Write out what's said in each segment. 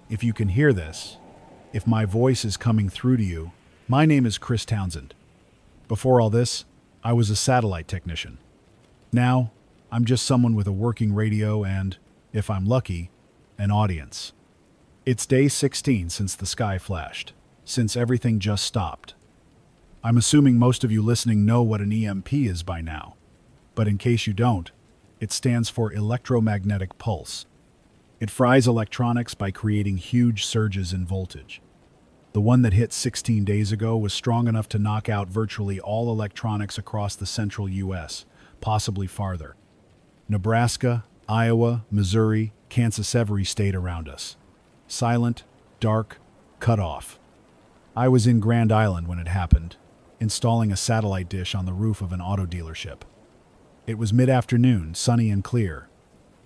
If you can hear this, if my voice is coming through to you, my name is Chris Townsend. Before all this, I was a satellite technician. Now, I'm just someone with a working radio and, if I'm lucky, an audience. It's day 16 since the sky flashed, since everything just stopped. I'm assuming most of you listening know what an EMP is by now, but in case you don't, it stands for electromagnetic pulse. It fries electronics by creating huge surges in voltage. The one that hit 16 days ago was strong enough to knock out virtually all electronics across the central U.S., possibly farther. Nebraska, Iowa, Missouri, Kansas, every state around us. Silent, dark, cut off. I was in Grand Island when it happened, installing a satellite dish on the roof of an auto dealership. It was mid-afternoon, sunny and clear,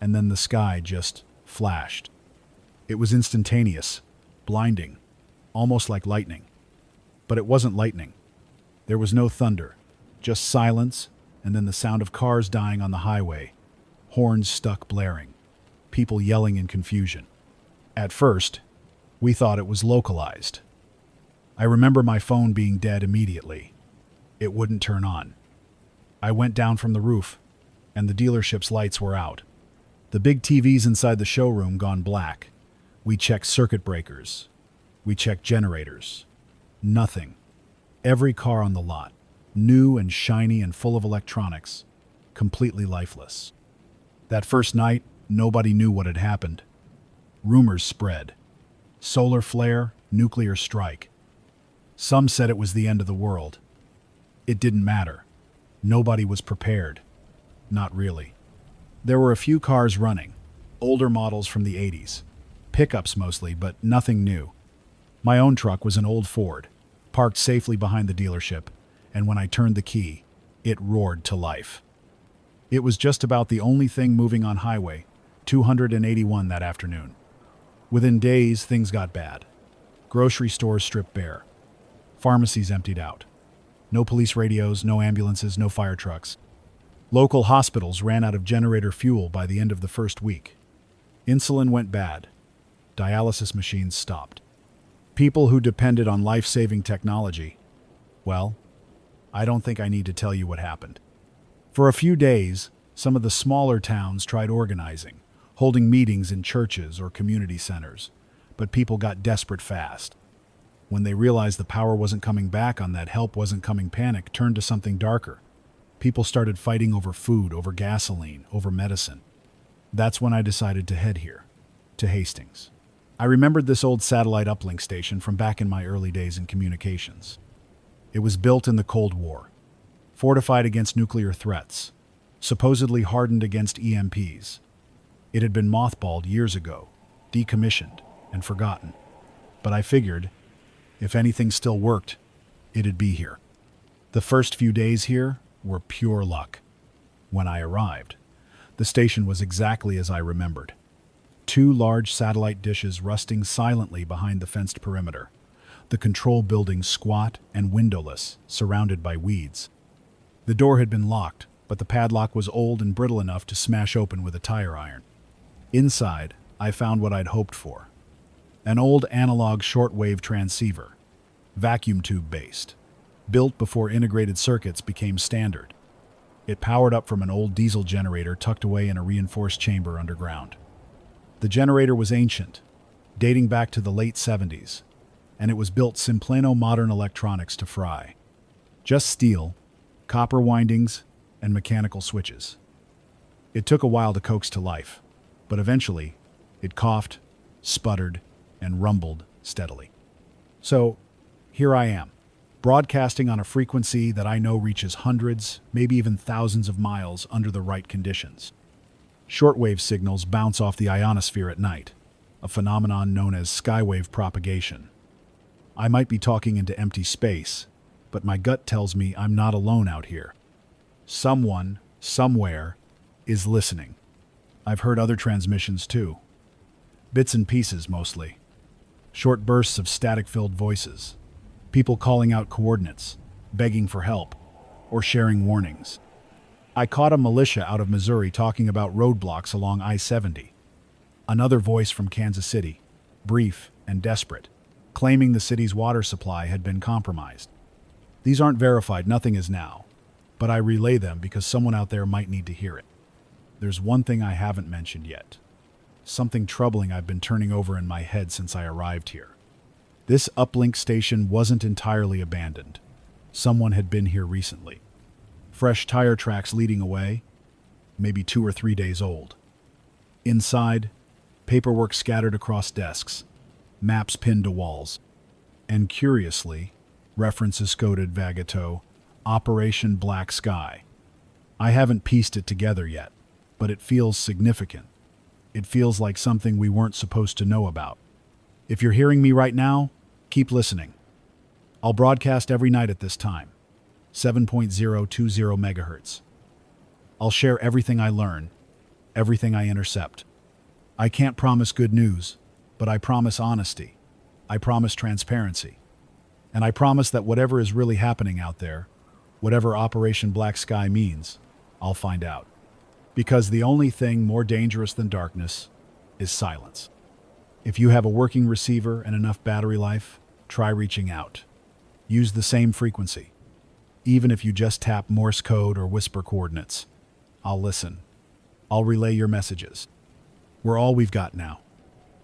and then the sky just flashed. It was instantaneous, blinding, almost like lightning. But it wasn't lightning. There was no thunder, just silence, and then the sound of cars dying on the highway, horns stuck blaring, people yelling in confusion. At first, we thought it was localized. I remember my phone being dead immediately. It wouldn't turn on. I went down from the roof, and the dealership's lights were out. The big TVs inside the showroom gone black. We checked circuit breakers. We checked generators. Nothing. Every car on the lot, new and shiny and full of electronics, completely lifeless. That first night, nobody knew what had happened. Rumors spread. Solar flare, nuclear strike. Some said it was the end of the world. It didn't matter. Nobody was prepared. Not really. There were a few cars running, older models from the 80s. Pickups mostly, but nothing new. My own truck was an old Ford, parked safely behind the dealership, and when I turned the key, it roared to life. It was just about the only thing moving on Highway 281 that afternoon. Within days, things got bad. Grocery stores stripped bare. Pharmacies emptied out. No police radios, no ambulances, no fire trucks. Local hospitals ran out of generator fuel by the end of the first week. Insulin went bad. Dialysis machines stopped. People who depended on life-saving technology, well, I don't think I need to tell you what happened. For a few days, some of the smaller towns tried organizing, holding meetings in churches or community centers, but people got desperate fast. When they realized the power wasn't coming back on that help wasn't coming, panic turned to something darker. People started fighting over food, over gasoline, over medicine. That's when I decided to head here, to Hastings. I remembered this old satellite uplink station from back in my early days in communications. It was built in the Cold War, fortified against nuclear threats, supposedly hardened against EMPs. It had been mothballed years ago, decommissioned, and forgotten. But I figured, if anything still worked, it'd be here. The first few days here were pure luck. When I arrived, the station was exactly as I remembered. 2 large satellite dishes rusting silently behind the fenced perimeter. The control building squat and windowless, surrounded by weeds. The door had been locked, but the padlock was old and brittle enough to smash open with a tire iron. Inside, I found what I'd hoped for. An old analog shortwave transceiver, vacuum tube based, built before integrated circuits became standard. It powered up from an old diesel generator tucked away in a reinforced chamber underground. The generator was ancient, dating back to the late 70s, and it was built simpleno modern electronics to fry. Just steel, copper windings, and mechanical switches. It took a while to coax to life, but eventually, it coughed, sputtered, and rumbled steadily. So, here I am, broadcasting on a frequency that I know reaches hundreds, maybe even thousands of miles under the right conditions. Shortwave signals bounce off the ionosphere at night, a phenomenon known as skywave propagation. I might be talking into empty space, but my gut tells me I'm not alone out here. Someone, somewhere, is listening. I've heard other transmissions too. Bits and pieces mostly. Short bursts of static-filled voices. People calling out coordinates, begging for help, or sharing warnings. I caught a militia out of Missouri talking about roadblocks along I-70. Another voice from Kansas City, brief and desperate, claiming the city's water supply had been compromised. These aren't verified, nothing is now, but I relay them because someone out there might need to hear it. There's one thing I haven't mentioned yet. Something troubling I've been turning over in my head since I arrived here. This uplink station wasn't entirely abandoned. Someone had been here recently. Fresh tire tracks leading away, maybe 2 or 3 days old. Inside, paperwork scattered across desks, maps pinned to walls, and curiously, references coded Vagato, Operation Black Sky. I haven't pieced it together yet, but it feels significant. It feels like something we weren't supposed to know about. If you're hearing me right now, keep listening. I'll broadcast every night at this time, 7.020 megahertz. I'll share everything I learn, everything I intercept. I can't promise good news, but I promise honesty. I promise transparency. And I promise that whatever is really happening out there, whatever Operation Black Sky means, I'll find out. Because the only thing more dangerous than darkness is silence. If you have a working receiver and enough battery life, try reaching out. Use the same frequency. Even if you just tap Morse code or whisper coordinates, I'll listen. I'll relay your messages. We're all we've got now.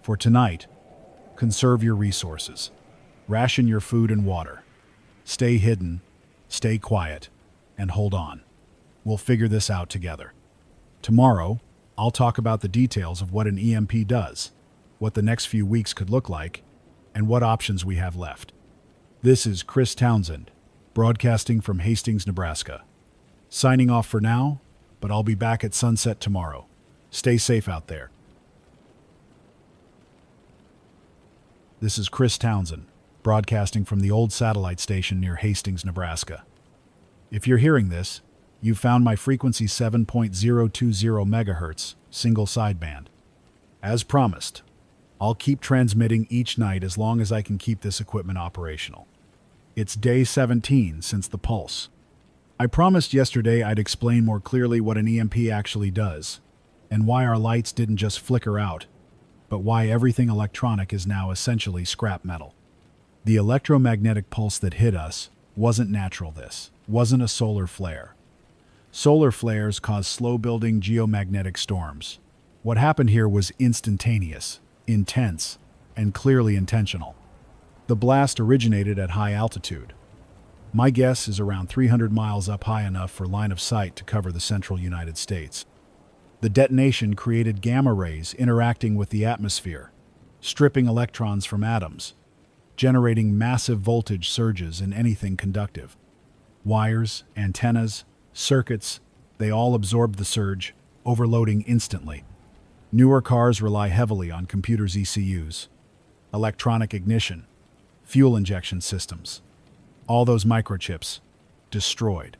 For tonight, conserve your resources. Ration your food and water. Stay hidden, stay quiet, and hold on. We'll figure this out together. Tomorrow, I'll talk about the details of what an EMP does, what the next few weeks could look like, and what options we have left. This is Chris Townsend, broadcasting from Hastings, Nebraska. Signing off for now, but I'll be back at sunset tomorrow. Stay safe out there. This is Chris Townsend, broadcasting from the old satellite station near Hastings, Nebraska. If you're hearing this, you've found my frequency 7.020 megahertz, single sideband. As promised, I'll keep transmitting each night as long as I can keep this equipment operational. It's day 17 since the pulse. I promised yesterday I'd explain more clearly what an EMP actually does, and why our lights didn't just flicker out, but why everything electronic is now essentially scrap metal. The electromagnetic pulse that hit us wasn't natural. This wasn't a solar flare. Solar flares cause slow-building geomagnetic storms. What happened here was instantaneous, intense, and clearly intentional. The blast originated at high altitude. My guess is around 300 miles up, high enough for line of sight to cover the central United States. The detonation created gamma rays interacting with the atmosphere, stripping electrons from atoms, generating massive voltage surges in anything conductive. Wires, antennas, circuits, they all absorbed the surge, overloading instantly. Newer cars rely heavily on computers' ECUs, electronic ignition, fuel injection systems. All those microchips, destroyed.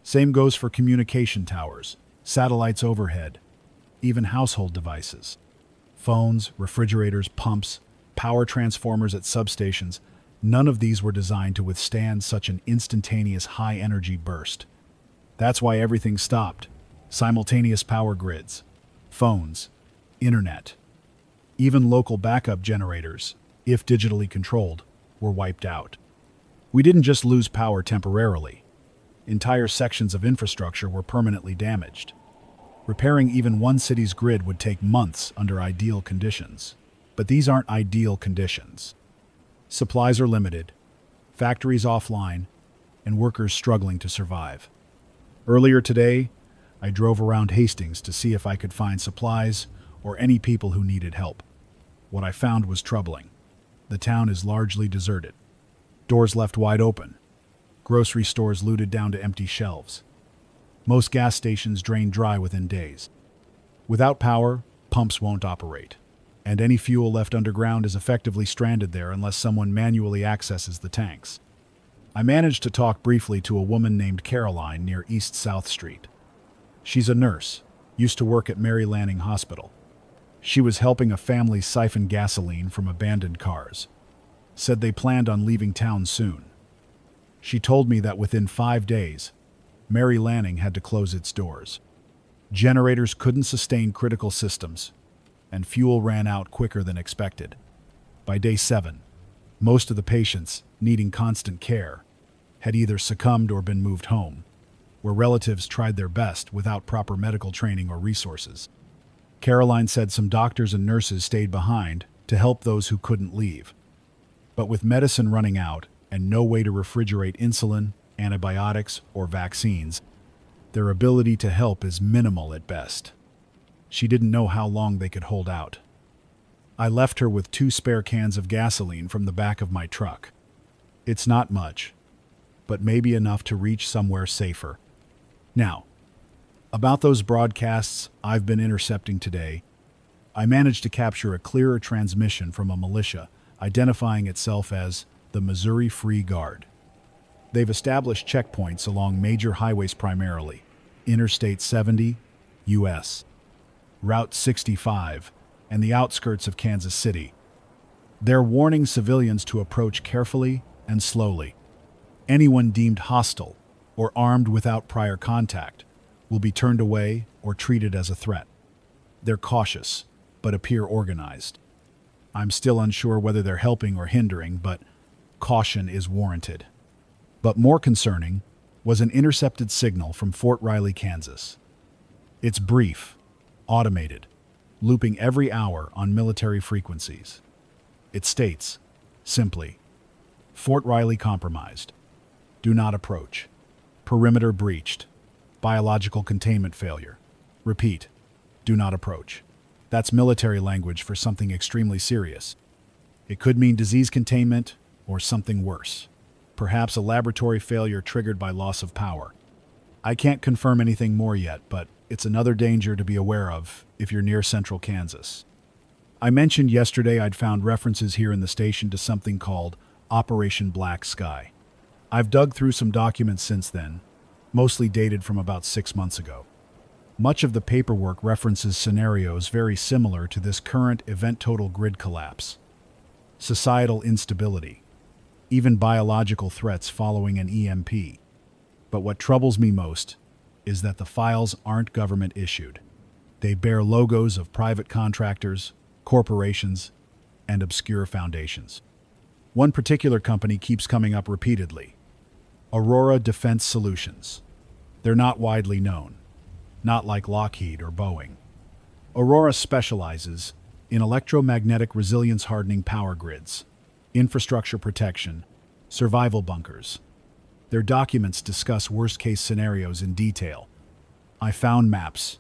Same goes for communication towers, satellites overhead, even household devices. Phones, refrigerators, pumps, power transformers at substations, none of these were designed to withstand such an instantaneous high-energy burst. That's why everything stopped. Simultaneous power grids, phones, internet. Even local backup generators, if digitally controlled, were wiped out. We didn't just lose power temporarily. Entire sections of infrastructure were permanently damaged. Repairing even one city's grid would take months under ideal conditions. But these aren't ideal conditions. Supplies are limited, factories offline, and workers struggling to survive. Earlier today, I drove around Hastings to see if I could find supplies or any people who needed help. What I found was troubling. The town is largely deserted. Doors left wide open. Grocery stores looted down to empty shelves. Most gas stations drained dry within days. Without power, pumps won't operate, and any fuel left underground is effectively stranded there unless someone manually accesses the tanks. I managed to talk briefly to a woman named Caroline near East South Street. She's a nurse, used to work at Mary Lanning Hospital. She was helping a family siphon gasoline from abandoned cars. Said they planned on leaving town soon. She told me that within 5 days, Mary Lanning had to close its doors. Generators couldn't sustain critical systems, and fuel ran out quicker than expected. By day 7, most of the patients, needing constant care, had either succumbed or been moved home, where relatives tried their best without proper medical training or resources. Caroline said some doctors and nurses stayed behind to help those who couldn't leave. But with medicine running out and no way to refrigerate insulin, antibiotics, or vaccines, their ability to help is minimal at best. She didn't know how long they could hold out. I left her with 2 spare cans of gasoline from the back of my truck. It's not much, but maybe enough to reach somewhere safer. Now, about those broadcasts I've been intercepting today, I managed to capture a clearer transmission from a militia identifying itself as the Missouri Free Guard. They've established checkpoints along major highways, primarily Interstate 70, U.S., Route 65, and the outskirts of Kansas City. They're warning civilians to approach carefully and slowly. Anyone deemed hostile or armed without prior contact will be turned away or treated as a threat. They're cautious, but appear organized. I'm still unsure whether they're helping or hindering, but caution is warranted. But more concerning was an intercepted signal from Fort Riley, Kansas. It's brief, automated, looping every hour on military frequencies. It states, simply, Fort Riley compromised. Do not approach. Perimeter breached. Biological containment failure. Repeat, do not approach. That's military language for something extremely serious. It could mean disease containment or something worse. Perhaps a laboratory failure triggered by loss of power. I can't confirm anything more yet, but it's another danger to be aware of if you're near central Kansas. I mentioned yesterday I'd found references here in the station to something called Operation Black Sky. I've dug through some documents since then, mostly dated from about 6 months ago. Much of the paperwork references scenarios very similar to this current event: total grid collapse, societal instability, even biological threats following an EMP. But what troubles me most is that the files aren't government issued. They bear logos of private contractors, corporations, and obscure foundations. One particular company keeps coming up repeatedly: Aurora Defense Solutions. They're not widely known, not like Lockheed or Boeing. Aurora specializes in electromagnetic resilience hardening power grids, infrastructure protection, survival bunkers. Their documents discuss worst-case scenarios in detail. I found maps,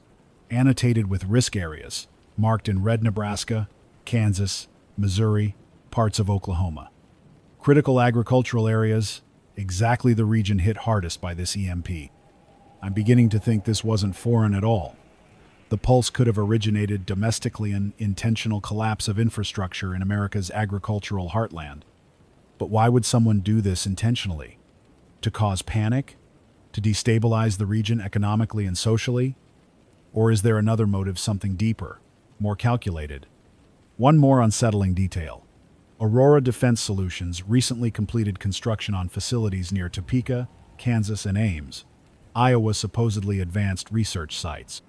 annotated with risk areas, marked in red: Nebraska, Kansas, Missouri, parts of Oklahoma. Critical agricultural areas, exactly the region hit hardest by this EMP. I'm beginning to think this wasn't foreign at all. The pulse could have originated domestically, an intentional collapse of infrastructure in America's agricultural heartland. But why would someone do this intentionally? To cause panic? To destabilize the region economically and socially? Or is there another motive, something deeper, more calculated? One more unsettling detail. Aurora Defense Solutions recently completed construction on facilities near Topeka, Kansas, and Ames, Iowa, supposedly advanced research sites.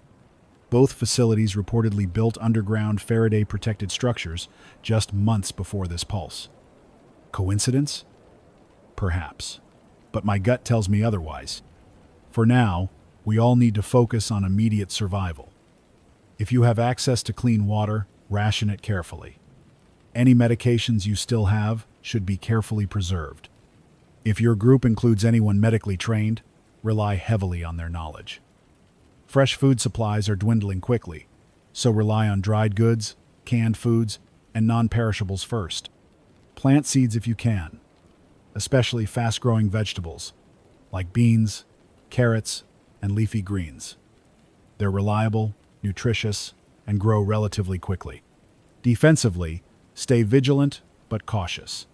Both facilities reportedly built underground Faraday-protected structures just months before this pulse. Coincidence? Perhaps. But my gut tells me otherwise. For now, we all need to focus on immediate survival. If you have access to clean water, ration it carefully. Any medications you still have should be carefully preserved. If your group includes anyone medically trained, rely heavily on their knowledge. Fresh food supplies are dwindling quickly, so rely on dried goods, canned foods, and non-perishables first. Plant seeds if you can, especially fast-growing vegetables like beans, carrots, and leafy greens. They're reliable, nutritious, and grow relatively quickly. Defensively, stay vigilant but cautious.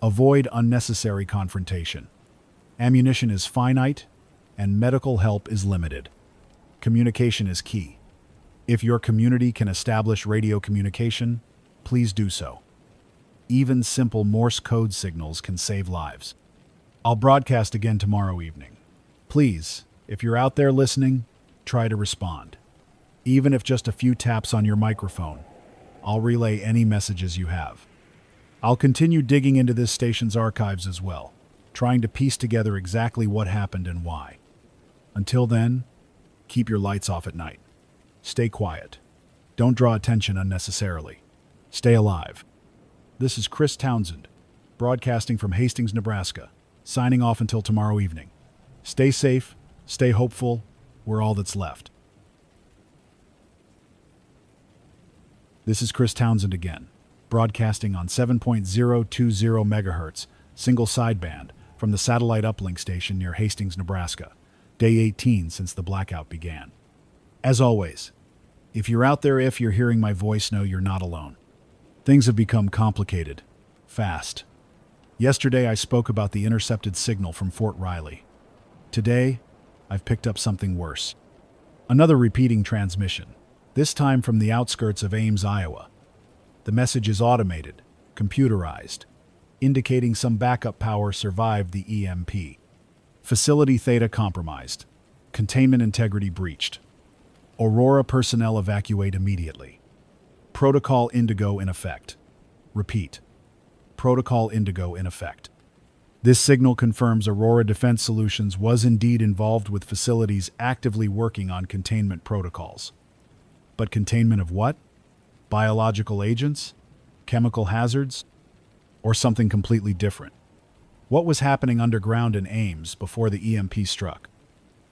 Avoid unnecessary confrontation. Ammunition is finite, and medical help is limited. Communication is key. If your community can establish radio communication, please do so. Even simple Morse code signals can save lives. I'll broadcast again tomorrow evening. Please, if you're out there listening, try to respond. Even if just a few taps on your microphone, I'll relay any messages you have. I'll continue digging into this station's archives as well, trying to piece together exactly what happened and why. Until then, keep your lights off at night. Stay quiet. Don't draw attention unnecessarily. Stay alive. This is Chris Townsend, broadcasting from Hastings, Nebraska, signing off until tomorrow evening. Stay safe, stay hopeful, we're all that's left. This is Chris Townsend again, broadcasting on 7.020 megahertz, single sideband, from the satellite uplink station near Hastings, Nebraska, day 18 since the blackout began. As always, if you're out there, if you're hearing my voice, know you're not alone. Things have become complicated, fast. Yesterday I spoke about the intercepted signal from Fort Riley. Today, I've picked up something worse. Another repeating transmission, this time from the outskirts of Ames, Iowa. The message is automated, computerized, indicating some backup power survived the EMP. Facility Theta compromised. Containment integrity breached. Aurora personnel evacuate immediately. Protocol Indigo in effect. Repeat. Protocol Indigo in effect. This signal confirms Aurora Defense Solutions was indeed involved with facilities actively working on containment protocols. But containment of what? Biological agents? Chemical hazards? Or something completely different? What was happening underground in Ames before the EMP struck?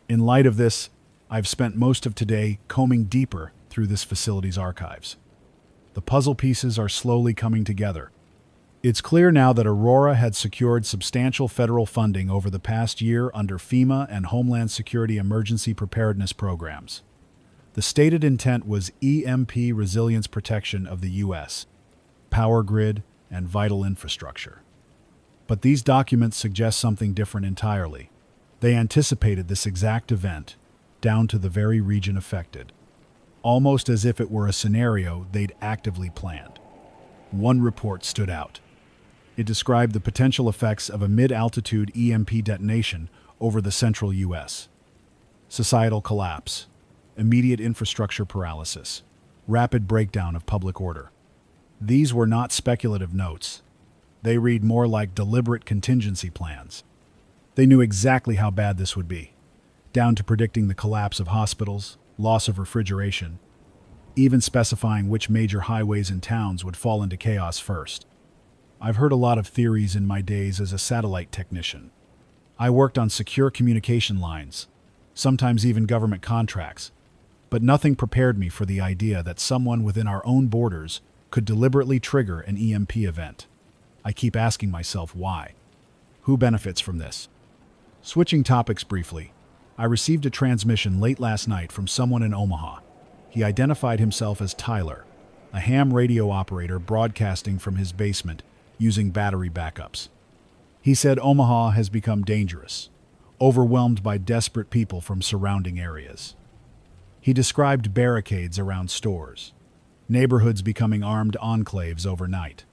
In light of this, I've spent most of today combing deeper through this facility's archives. The puzzle pieces are slowly coming together. It's clear now that Aurora had secured substantial federal funding over the past year under FEMA and Homeland Security emergency preparedness programs. The stated intent was EMP resilience protection of the U.S., power grid, and vital infrastructure. But these documents suggest something different entirely. They anticipated this exact event, down to the very region affected, almost as if it were a scenario they'd actively planned. One report stood out. It described the potential effects of a mid-altitude EMP detonation over the central U.S. Societal collapse, immediate infrastructure paralysis, rapid breakdown of public order. These were not speculative notes. They read more like deliberate contingency plans. They knew exactly how bad this would be, down to predicting the collapse of hospitals, loss of refrigeration, even specifying which major highways and towns would fall into chaos first. I've heard a lot of theories in my days as a satellite technician. I worked on secure communication lines, sometimes even government contracts, but nothing prepared me for the idea that someone within our own borders could deliberately trigger an EMP event. I keep asking myself why. Who benefits from this? Switching topics briefly, I received a transmission late last night from someone in Omaha. He identified himself as Tyler, a ham radio operator broadcasting from his basement using battery backups. He said Omaha has become dangerous, overwhelmed by desperate people from surrounding areas. He described barricades around stores, neighborhoods becoming armed enclaves overnight,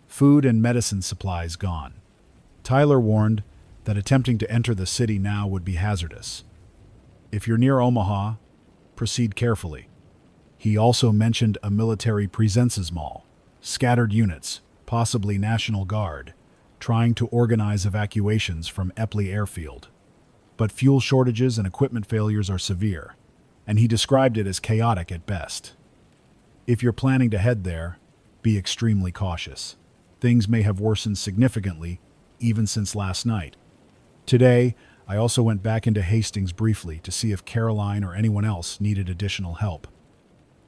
food and medicine supplies gone. Tyler warned that attempting to enter the city now would be hazardous. If you're near Omaha, proceed carefully. He also mentioned a military presences mall, scattered units, possibly National Guard, trying to organize evacuations from Epley Airfield. But fuel shortages and equipment failures are severe, and he described it as chaotic at best. If you're planning to head there, be extremely cautious. Things may have worsened significantly, even since last night. Today, I also went back into Hastings briefly to see if Caroline or anyone else needed additional help.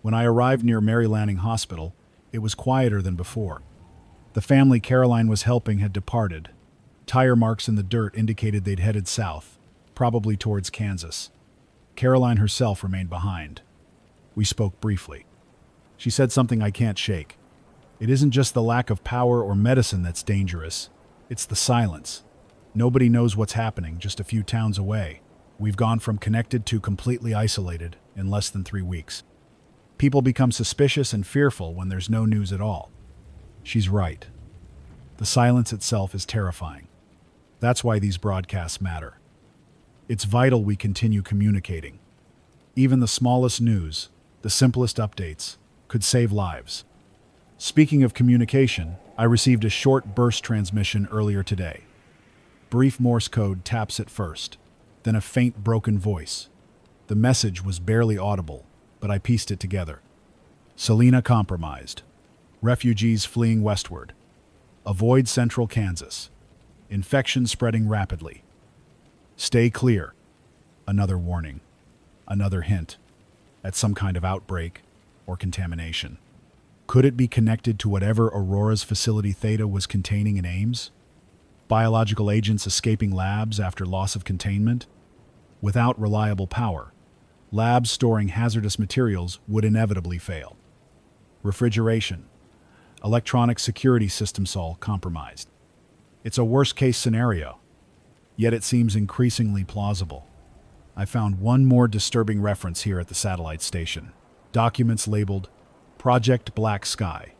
When I arrived near Mary Lanning Hospital, it was quieter than before. The family Caroline was helping had departed. Tire marks in the dirt indicated they'd headed south, probably towards Kansas. Caroline herself remained behind. We spoke briefly. She said something I can't shake. It isn't just the lack of power or medicine that's dangerous. It's the silence. Nobody knows what's happening just a few towns away. We've gone from connected to completely isolated in less than 3 weeks. People become suspicious and fearful when there's no news at all. She's right. The silence itself is terrifying. That's why these broadcasts matter. It's vital we continue communicating. Even the smallest news, the simplest updates, could save lives. Speaking of communication, I received a short burst transmission earlier today. Brief Morse code taps at first, then a faint broken voice. The message was barely audible, but I pieced it together. Selena compromised. Refugees fleeing westward. Avoid central Kansas. Infection spreading rapidly. Stay clear. Another warning. Another hint at some kind of outbreak or contamination. Could it be connected to whatever Aurora's facility Theta was containing in Ames? Biological agents escaping labs after loss of containment? Without reliable power, labs storing hazardous materials would inevitably fail. Refrigeration. Electronic security systems all compromised. It's a worst-case scenario, yet it seems increasingly plausible. I found one more disturbing reference here at the satellite station. Documents labeled Project Black Sky,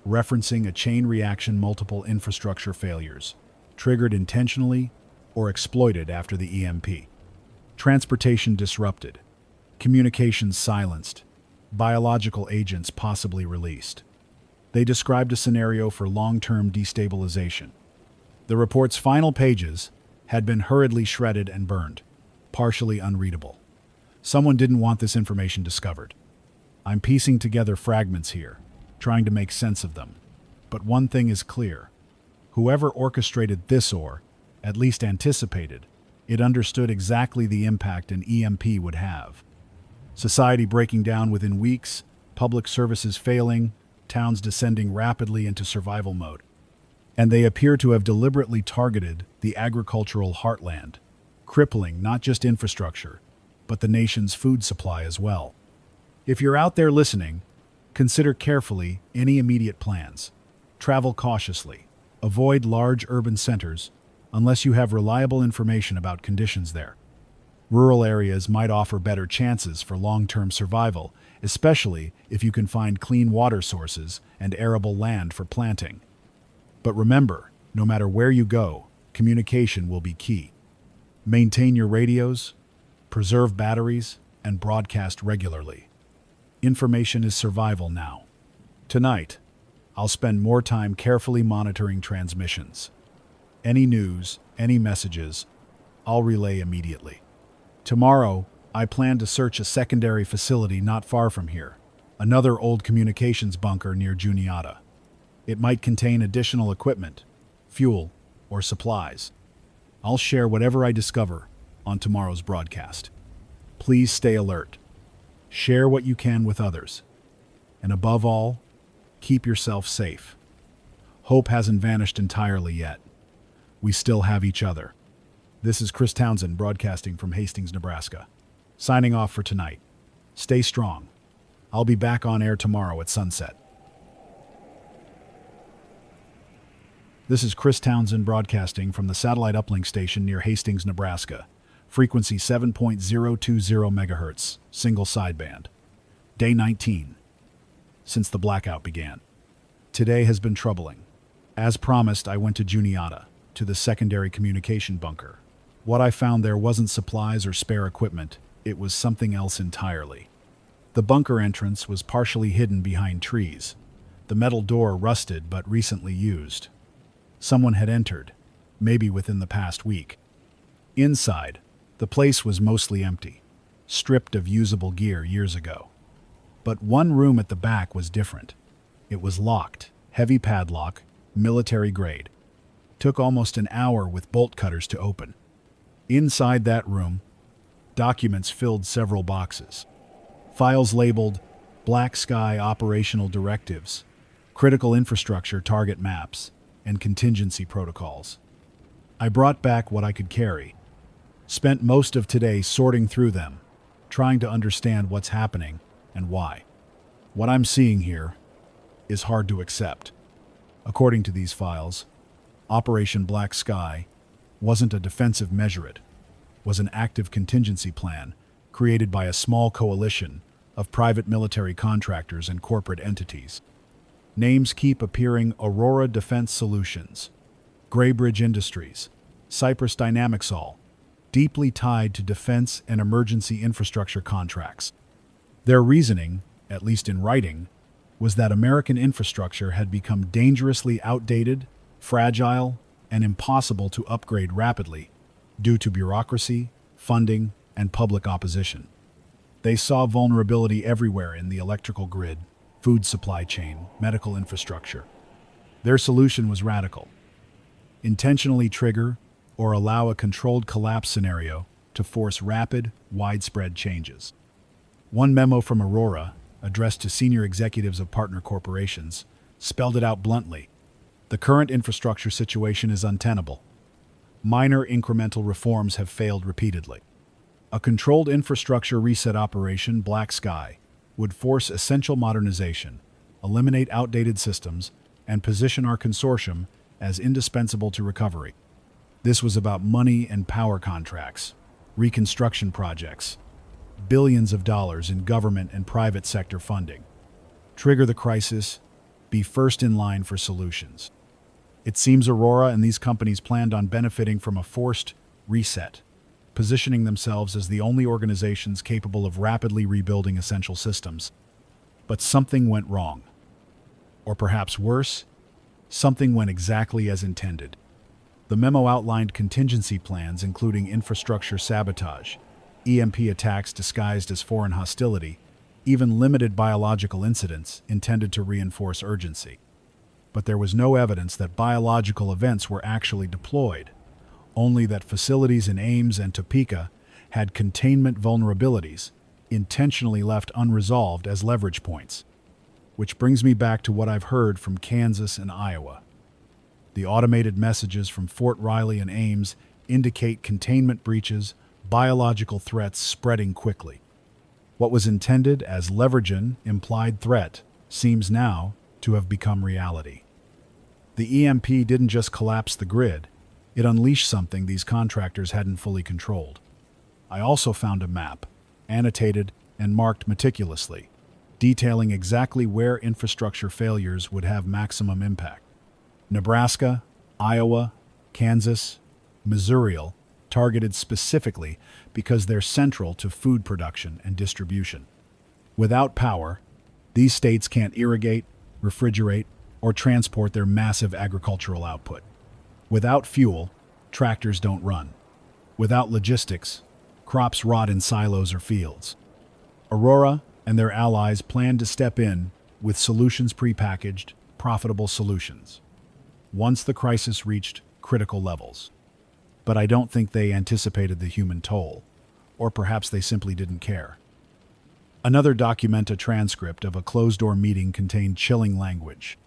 referencing a chain reaction multiple infrastructure failures, triggered intentionally or exploited after the EMP. Transportation disrupted, communications silenced, biological agents possibly released. They described a scenario for long-term destabilization. The report's final pages had been hurriedly shredded and burned, partially unreadable. Someone didn't want this information discovered. I'm piecing together fragments here, trying to make sense of them. But one thing is clear. Whoever orchestrated this or, at least anticipated, it understood exactly the impact an EMP would have. Society breaking down within weeks, public services failing, towns descending rapidly into survival mode. And they appear to have deliberately targeted the agricultural heartland, crippling not just infrastructure, but the nation's food supply as well. If you're out there listening, consider carefully any immediate plans. Travel cautiously. Avoid large urban centers unless you have reliable information about conditions there. Rural areas might offer better chances for long-term survival, especially if you can find clean water sources and arable land for planting. But remember, no matter where you go, communication will be key. Maintain your radios, preserve batteries, and broadcast regularly. Information is survival now. Tonight, I'll spend more time carefully monitoring transmissions. Any news, any messages, I'll relay immediately. Tomorrow, I plan to search a secondary facility not far from here, another old communications bunker near Juniata. It might contain additional equipment, fuel, or supplies. I'll share whatever I discover on tomorrow's broadcast. Please stay alert. Share what you can with others. And above all, keep yourself safe. Hope hasn't vanished entirely yet. We still have each other. This is Chris Townsend broadcasting from Hastings, Nebraska. Signing off for tonight. Stay strong. I'll be back on air tomorrow at sunset. This is Chris Townsend broadcasting from the satellite uplink station near Hastings, Nebraska. Frequency 7.020 MHz, single sideband. Day 19, since the blackout began. Today has been troubling. As promised, I went to Juniata, to the secondary communication bunker. What I found there wasn't supplies or spare equipment, it was something else entirely. The bunker entrance was partially hidden behind trees. The metal door rusted but recently used. Someone had entered, maybe within the past week. Inside, the place was mostly empty, stripped of usable gear years ago. But one room at the back was different. It was locked, heavy padlock, military grade. Took almost an hour with bolt cutters to open. Inside that room, documents filled several boxes. Files labeled Black Sky Operational Directives, Critical Infrastructure Target Maps, and Contingency Protocols. I brought back what I could carry. Spent most of today sorting through them, trying to understand what's happening and why. What I'm seeing here is hard to accept. According to these files, Operation Black Sky wasn't a defensive measure, it was an active contingency plan created by a small coalition of private military contractors and corporate entities. Names keep appearing: Aurora Defense Solutions, Graybridge Industries, Cypress Dynamicsol, deeply tied to defense and emergency infrastructure contracts. Their reasoning, at least in writing, was that American infrastructure had become dangerously outdated, fragile, and impossible to upgrade rapidly due to bureaucracy, funding, and public opposition. They saw vulnerability everywhere in the electrical grid, food supply chain, medical infrastructure. Their solution was radical: intentionally trigger or allow a controlled collapse scenario to force rapid, widespread changes. One memo from Aurora, addressed to senior executives of partner corporations, spelled it out bluntly. The current infrastructure situation is untenable. Minor incremental reforms have failed repeatedly. A controlled infrastructure reset operation, Black Sky, would force essential modernization, eliminate outdated systems, and position our consortium as indispensable to recovery. This was about money and power contracts, reconstruction projects, billions of dollars in government and private sector funding. Trigger the crisis, be first in line for solutions. It seems Aurora and these companies planned on benefiting from a forced reset, positioning themselves as the only organizations capable of rapidly rebuilding essential systems. But something went wrong. Or perhaps worse, something went exactly as intended. The memo outlined contingency plans including infrastructure sabotage, EMP attacks disguised as foreign hostility, even limited biological incidents intended to reinforce urgency. But there was no evidence that biological events were actually deployed, only that facilities in Ames and Topeka had containment vulnerabilities intentionally left unresolved as leverage points. Which brings me back to what I've heard from Kansas and Iowa. The automated messages from Fort Riley and Ames indicate containment breaches, biological threats spreading quickly. What was intended as leverage-an implied threat seems now to have become reality. The EMP didn't just collapse the grid, it unleashed something these contractors hadn't fully controlled. I also found a map, annotated and marked meticulously, detailing exactly where infrastructure failures would have maximum impact. Nebraska, Iowa, Kansas, Missouri, targeted specifically because they're central to food production and distribution. Without power, these states can't irrigate, refrigerate, or transport their massive agricultural output. Without fuel, tractors don't run. Without logistics, crops rot in silos or fields. Aurora and their allies planned to step in with solutions prepackaged, profitable solutions, once the crisis reached critical levels. But I don't think they anticipated the human toll, or perhaps they simply didn't care. Another documenta transcript of a closed-door meeting contained chilling language.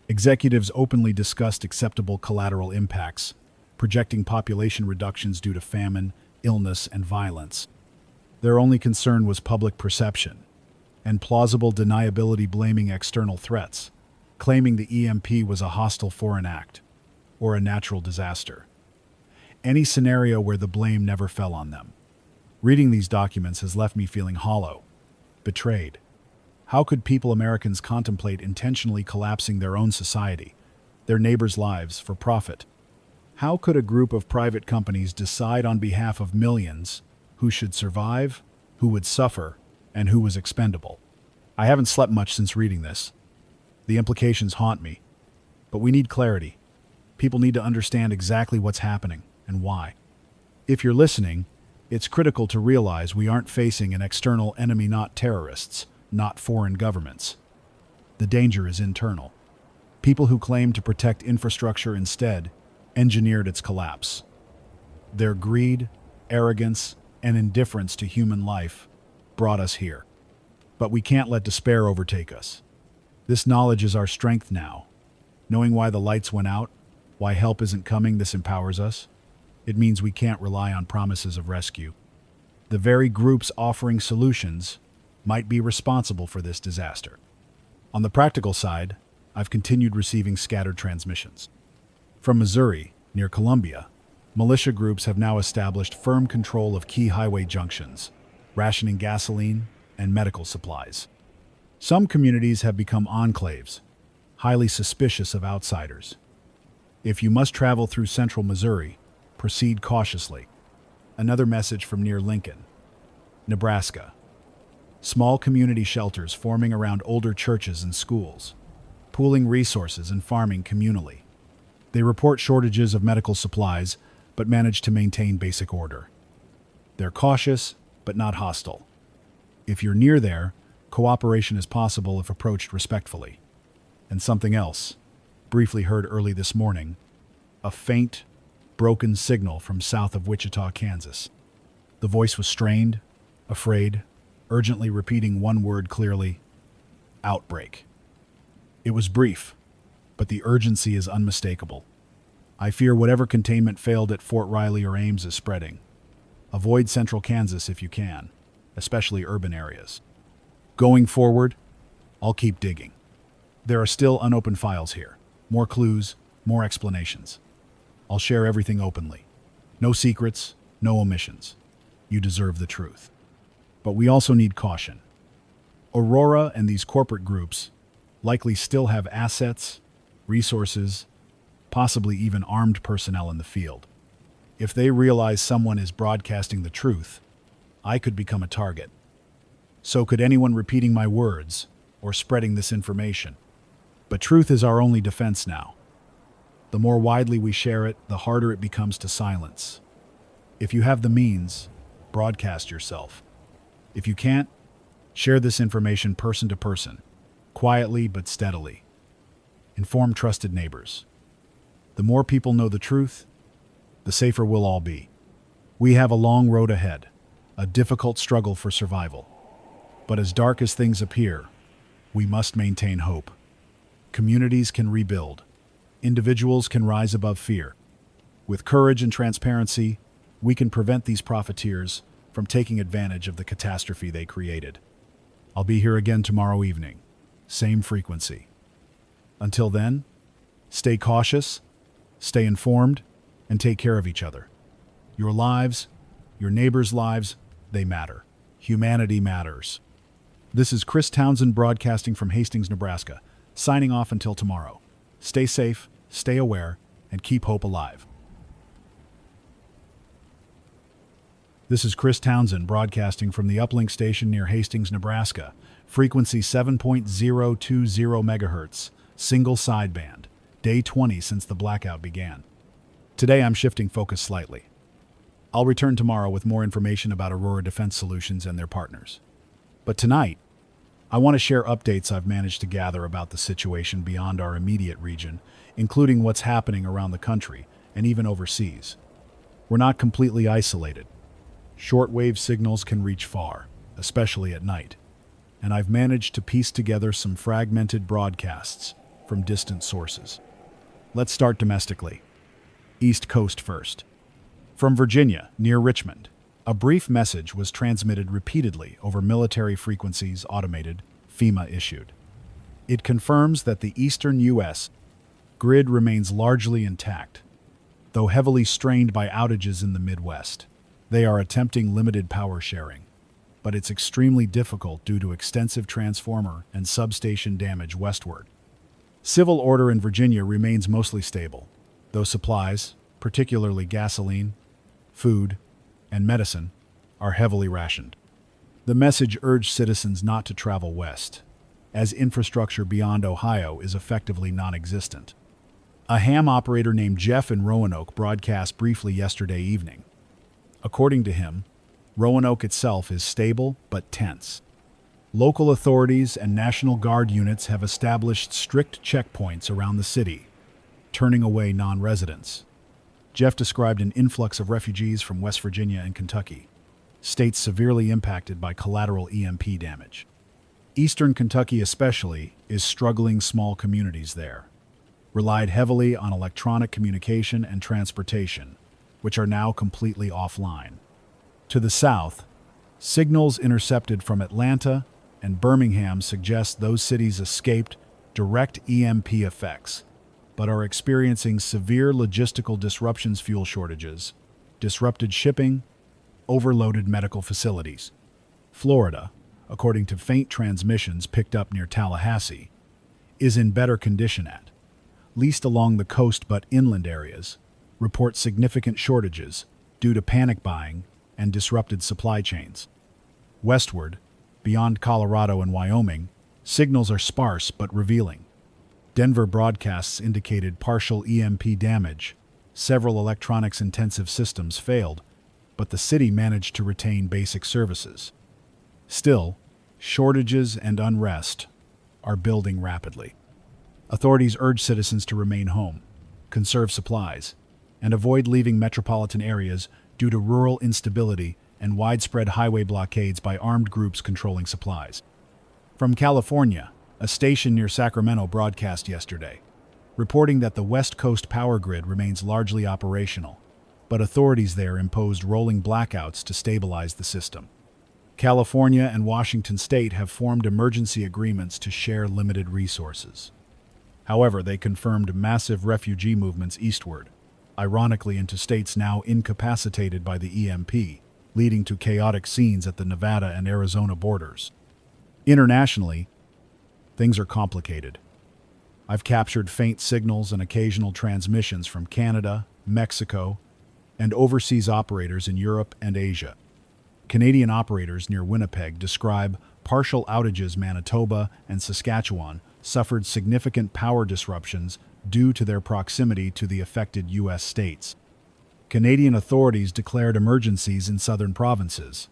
Executives openly discussed acceptable collateral impacts, projecting population reductions due to famine, illness, and violence. Their only concern was public perception and plausible deniability, blaming external threats, claiming the EMP was a hostile foreign act or a natural disaster. Any scenario where the blame never fell on them. Reading these documents has left me feeling hollow, betrayed. How could Americans contemplate intentionally collapsing their own society, their neighbors' lives, for profit? How could a group of private companies decide on behalf of millions who should survive, who would suffer, and who was expendable? I haven't slept much since reading this. The implications haunt me. But we need clarity. People need to understand exactly what's happening and why. If you're listening, it's critical to realize we aren't facing an external enemy, not terrorists, not foreign governments. The danger is internal. People who claim to protect infrastructure instead engineered its collapse. Their greed, arrogance, and indifference to human life brought us here. But we can't let despair overtake us. This knowledge is our strength now. Knowing why the lights went out, why help isn't coming, this empowers us. It means we can't rely on promises of rescue. The very groups offering solutions might be responsible for this disaster. On the practical side, I've continued receiving scattered transmissions. From Missouri, near Columbia, militia groups have now established firm control of key highway junctions, rationing gasoline and medical supplies. Some communities have become enclaves, highly suspicious of outsiders. If you must travel through central Missouri, proceed cautiously. Another message from near Lincoln, Nebraska. Small community shelters forming around older churches and schools, pooling resources and farming communally. They report shortages of medical supplies, but manage to maintain basic order. They're cautious, but not hostile. If you're near there, cooperation is possible if approached respectfully. And something else, briefly heard early this morning, a faint, broken signal from south of Wichita, Kansas. The voice was strained, afraid, urgently repeating one word clearly: outbreak. It was brief, but the urgency is unmistakable. I fear whatever containment failed at Fort Riley or Ames is spreading. Avoid central Kansas if you can, especially urban areas. Going forward, I'll keep digging. There are still unopened files here. More clues, more explanations. I'll share everything openly. No secrets, no omissions. You deserve the truth. But we also need caution. Aurora and these corporate groups likely still have assets, resources, possibly even armed personnel in the field. If they realize someone is broadcasting the truth, I could become a target. So could anyone repeating my words or spreading this information. But truth is our only defense now. The more widely we share it, the harder it becomes to silence. If you have the means, broadcast yourself. If you can't, share this information person to person, quietly but steadily. Inform trusted neighbors. The more people know the truth, the safer we'll all be. We have a long road ahead, a difficult struggle for survival. But as dark as things appear, we must maintain hope. Communities can rebuild. Individuals can rise above fear. With courage and transparency, we can prevent these profiteers from taking advantage of the catastrophe they created. I'll be here again tomorrow evening. Same frequency. Until then, stay cautious, stay informed, and take care of each other. Your lives, your neighbors' lives, they matter. Humanity matters. This is Chris Townsend broadcasting from Hastings, Nebraska, signing off until tomorrow. Stay safe, stay aware, and keep hope alive. This is Chris Townsend broadcasting from the uplink station near Hastings, Nebraska, frequency 7.020 megahertz, single sideband, day 20 since the blackout began. Today I'm shifting focus slightly. I'll return tomorrow with more information about Aurora Defense Solutions and their partners. But tonight, I want to share updates I've managed to gather about the situation beyond our immediate region, including what's happening around the country and even overseas. We're not completely isolated. Shortwave signals can reach far, especially at night, and I've managed to piece together some fragmented broadcasts from distant sources. Let's start domestically. East Coast first. From Virginia, near Richmond, a brief message was transmitted repeatedly over military frequencies automated, FEMA issued. It confirms that the eastern U.S. grid remains largely intact, though heavily strained by outages in the Midwest. They are attempting limited power sharing, but it's extremely difficult due to extensive transformer and substation damage westward. Civil order in Virginia remains mostly stable, though supplies, particularly gasoline, food, and medicine, are heavily rationed. The message urged citizens not to travel west, as infrastructure beyond Ohio is effectively non-existent. A ham operator named Jeff in Roanoke broadcast briefly yesterday evening. According to him, Roanoke itself is stable but tense. Local authorities and National Guard units have established strict checkpoints around the city, turning away non-residents. Jeff described an influx of refugees from West Virginia and Kentucky, states severely impacted by collateral EMP damage. Eastern Kentucky especially is struggling. Small communities there relied heavily on electronic communication and transportation, which are now completely offline. To the south, signals intercepted from Atlanta and Birmingham suggest those cities escaped direct EMP effects, but are experiencing severe logistical disruptions, fuel shortages, disrupted shipping, overloaded medical facilities. Florida, according to faint transmissions picked up near Tallahassee, is in better condition at least along the coast, but inland areas report significant shortages due to panic buying and disrupted supply chains. Westward, Beyond Colorado and Wyoming, signals are sparse but revealing. Denver broadcasts indicated partial EMP damage. Several electronics-intensive systems failed, but the city managed to retain basic services. Still, shortages and unrest are building rapidly. Authorities urge citizens to remain home, conserve supplies, and avoid leaving metropolitan areas due to rural instability and widespread highway blockades by armed groups controlling supplies. From California, a station near Sacramento broadcast yesterday, reporting that the West Coast power grid remains largely operational, but authorities there imposed rolling blackouts to stabilize the system. California and Washington State have formed emergency agreements to share limited resources. However, they confirmed massive refugee movements eastward, ironically into states now incapacitated by the EMP, leading to chaotic scenes at the Nevada and Arizona borders. Internationally, things are complicated. I've captured faint signals and occasional transmissions from Canada, Mexico, and overseas operators in Europe and Asia. Canadian operators near Winnipeg describe partial outages. Manitoba and Saskatchewan suffered significant power disruptions due to their proximity to the affected U.S. states. Canadian authorities declared emergencies in southern provinces,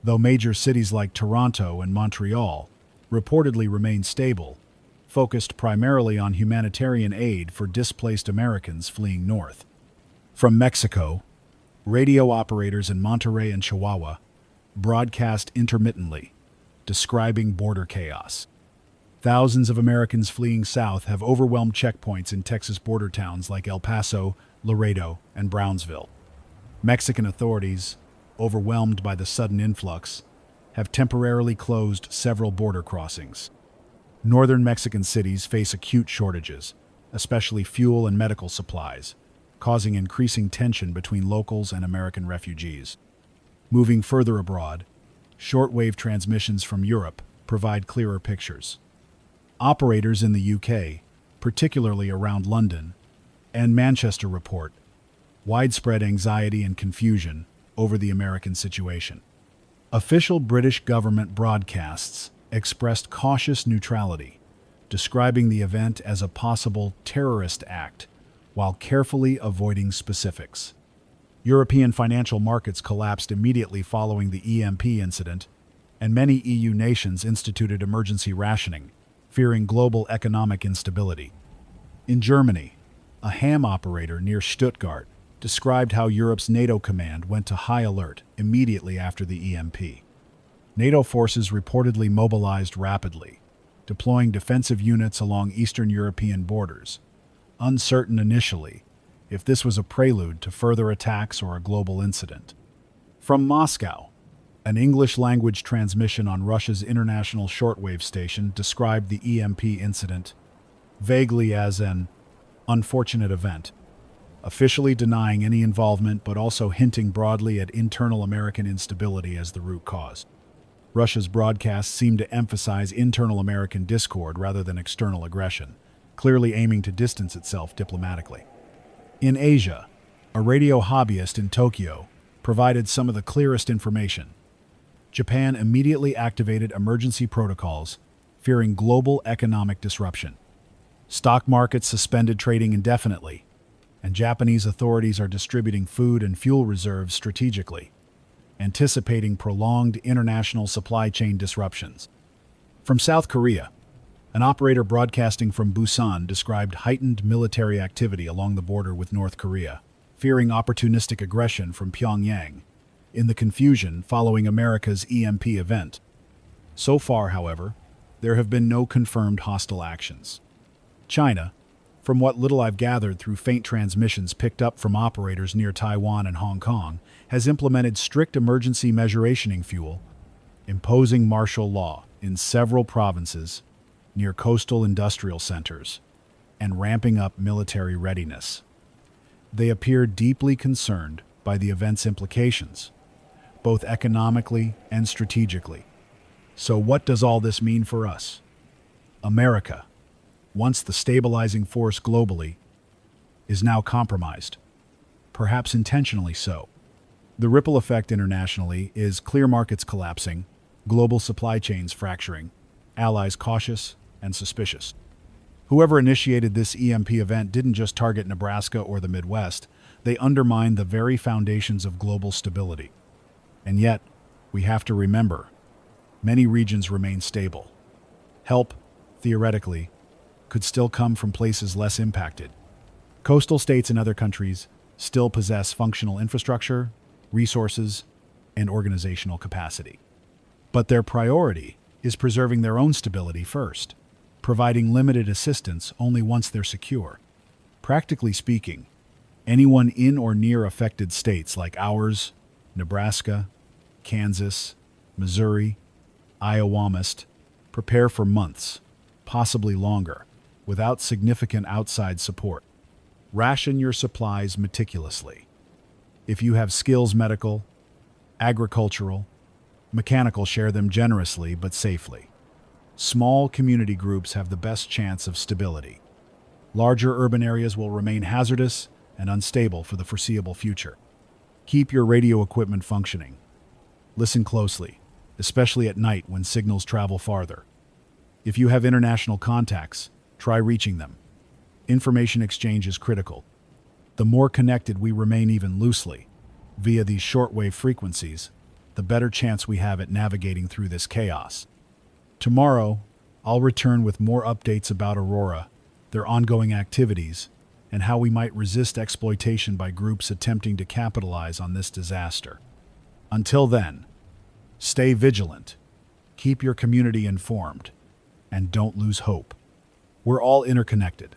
though major cities like Toronto and Montreal reportedly remain stable, focused primarily on humanitarian aid for displaced Americans fleeing north. From Mexico, radio operators in Monterrey and Chihuahua broadcast intermittently, describing border chaos. Thousands of Americans fleeing south have overwhelmed checkpoints in Texas border towns like El Paso, Laredo, and Brownsville. Mexican authorities, overwhelmed by the sudden influx, have temporarily closed several border crossings. Northern Mexican cities face acute shortages, especially fuel and medical supplies, causing increasing tension between locals and American refugees. Moving further abroad, shortwave transmissions from Europe provide clearer pictures. Operators in the UK, particularly around London and Manchester, report widespread anxiety and confusion over the American situation. Official British government broadcasts expressed cautious neutrality, describing the event as a possible terrorist act while carefully avoiding specifics. European financial markets collapsed immediately following the EMP incident, and many EU nations instituted emergency rationing, fearing global economic instability. In Germany, a ham operator near Stuttgart described how Europe's NATO command went to high alert immediately after the EMP. NATO forces reportedly mobilized rapidly, deploying defensive units along Eastern European borders, uncertain initially if this was a prelude to further attacks or a global incident. From Moscow, an English-language transmission on Russia's international shortwave station described the EMP incident vaguely as an unfortunate event, officially denying any involvement but also hinting broadly at internal American instability as the root cause. Russia's broadcasts seem to emphasize internal American discord rather than external aggression, clearly aiming to distance itself diplomatically. In Asia, a radio hobbyist in Tokyo provided some of the clearest information. Japan immediately activated emergency protocols, fearing global economic disruption. Stock markets suspended trading indefinitely, and Japanese authorities are distributing food and fuel reserves strategically, anticipating prolonged international supply chain disruptions. From South Korea, an operator broadcasting from Busan described heightened military activity along the border with North Korea, fearing opportunistic aggression from Pyongyang, in the confusion following America's EMP event. So far, however, there have been no confirmed hostile actions. China, from what little I've gathered through faint transmissions picked up from operators near Taiwan and Hong Kong, has implemented strict emergency rationing fuel, imposing martial law in several provinces near coastal industrial centers, and ramping up military readiness. They appear deeply concerned by the event's implications, both economically and strategically. So what does all this mean for us? America, once the stabilizing force globally, is now compromised, perhaps intentionally so. The ripple effect internationally is clear markets collapsing, global supply chains fracturing, allies cautious and suspicious. Whoever initiated this EMP event didn't just target Nebraska or the Midwest, they undermined the very foundations of global stability. And yet, we have to remember, many regions remain stable. Help, theoretically, could still come from places less impacted. Coastal states and other countries still possess functional infrastructure, resources, and organizational capacity. But their priority is preserving their own stability first, providing limited assistance only once they're secure. Practically speaking, anyone in or near affected states like ours, Nebraska, Kansas, Missouri, Iowa must prepare for months, possibly longer, without significant outside support. Ration your supplies meticulously. If you have skills medical, agricultural, mechanical, share them generously but safely. Small community groups have the best chance of stability. Larger urban areas will remain hazardous and unstable for the foreseeable future. Keep your radio equipment functioning. Listen closely, especially at night when signals travel farther. If you have international contacts, try reaching them. Information exchange is critical. The more connected we remain even loosely, via these shortwave frequencies, the better chance we have at navigating through this chaos. Tomorrow, I'll return with more updates about Aurora, their ongoing activities, and how we might resist exploitation by groups attempting to capitalize on this disaster. Until then, stay vigilant, keep your community informed, and don't lose hope. We're all interconnected.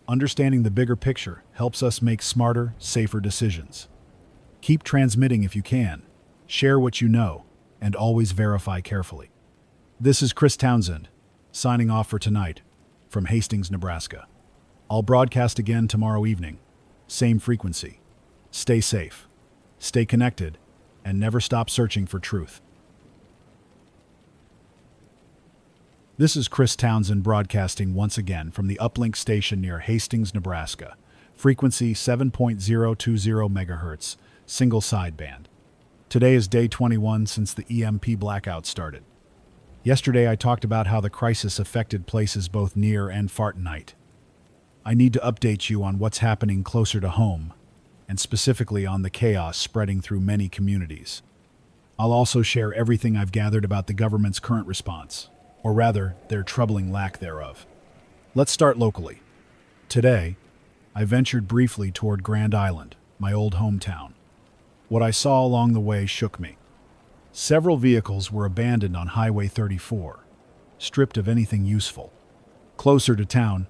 Understanding the bigger picture helps us make smarter, safer decisions. Keep transmitting if you can, share what you know, and always verify carefully. This is Chris Townsend, signing off for tonight from Hastings, Nebraska. I'll broadcast again tomorrow evening, same frequency. Stay safe, stay connected, and never stop searching for truth. This is Chris Townsend broadcasting once again from the uplink station near Hastings, Nebraska. Frequency 7.020 MHz, single sideband. Today is day 21 since the EMP blackout started. Yesterday I talked about how the crisis affected places both near and far night. I need to update you on what's happening closer to home, and specifically on the chaos spreading through many communities. I'll also share everything I've gathered about the government's current response, or rather, their troubling lack thereof. Let's start locally. Today, I ventured briefly toward Grand Island, my old hometown. What I saw along the way shook me. Several vehicles were abandoned on Highway 34, stripped of anything useful. Closer to town,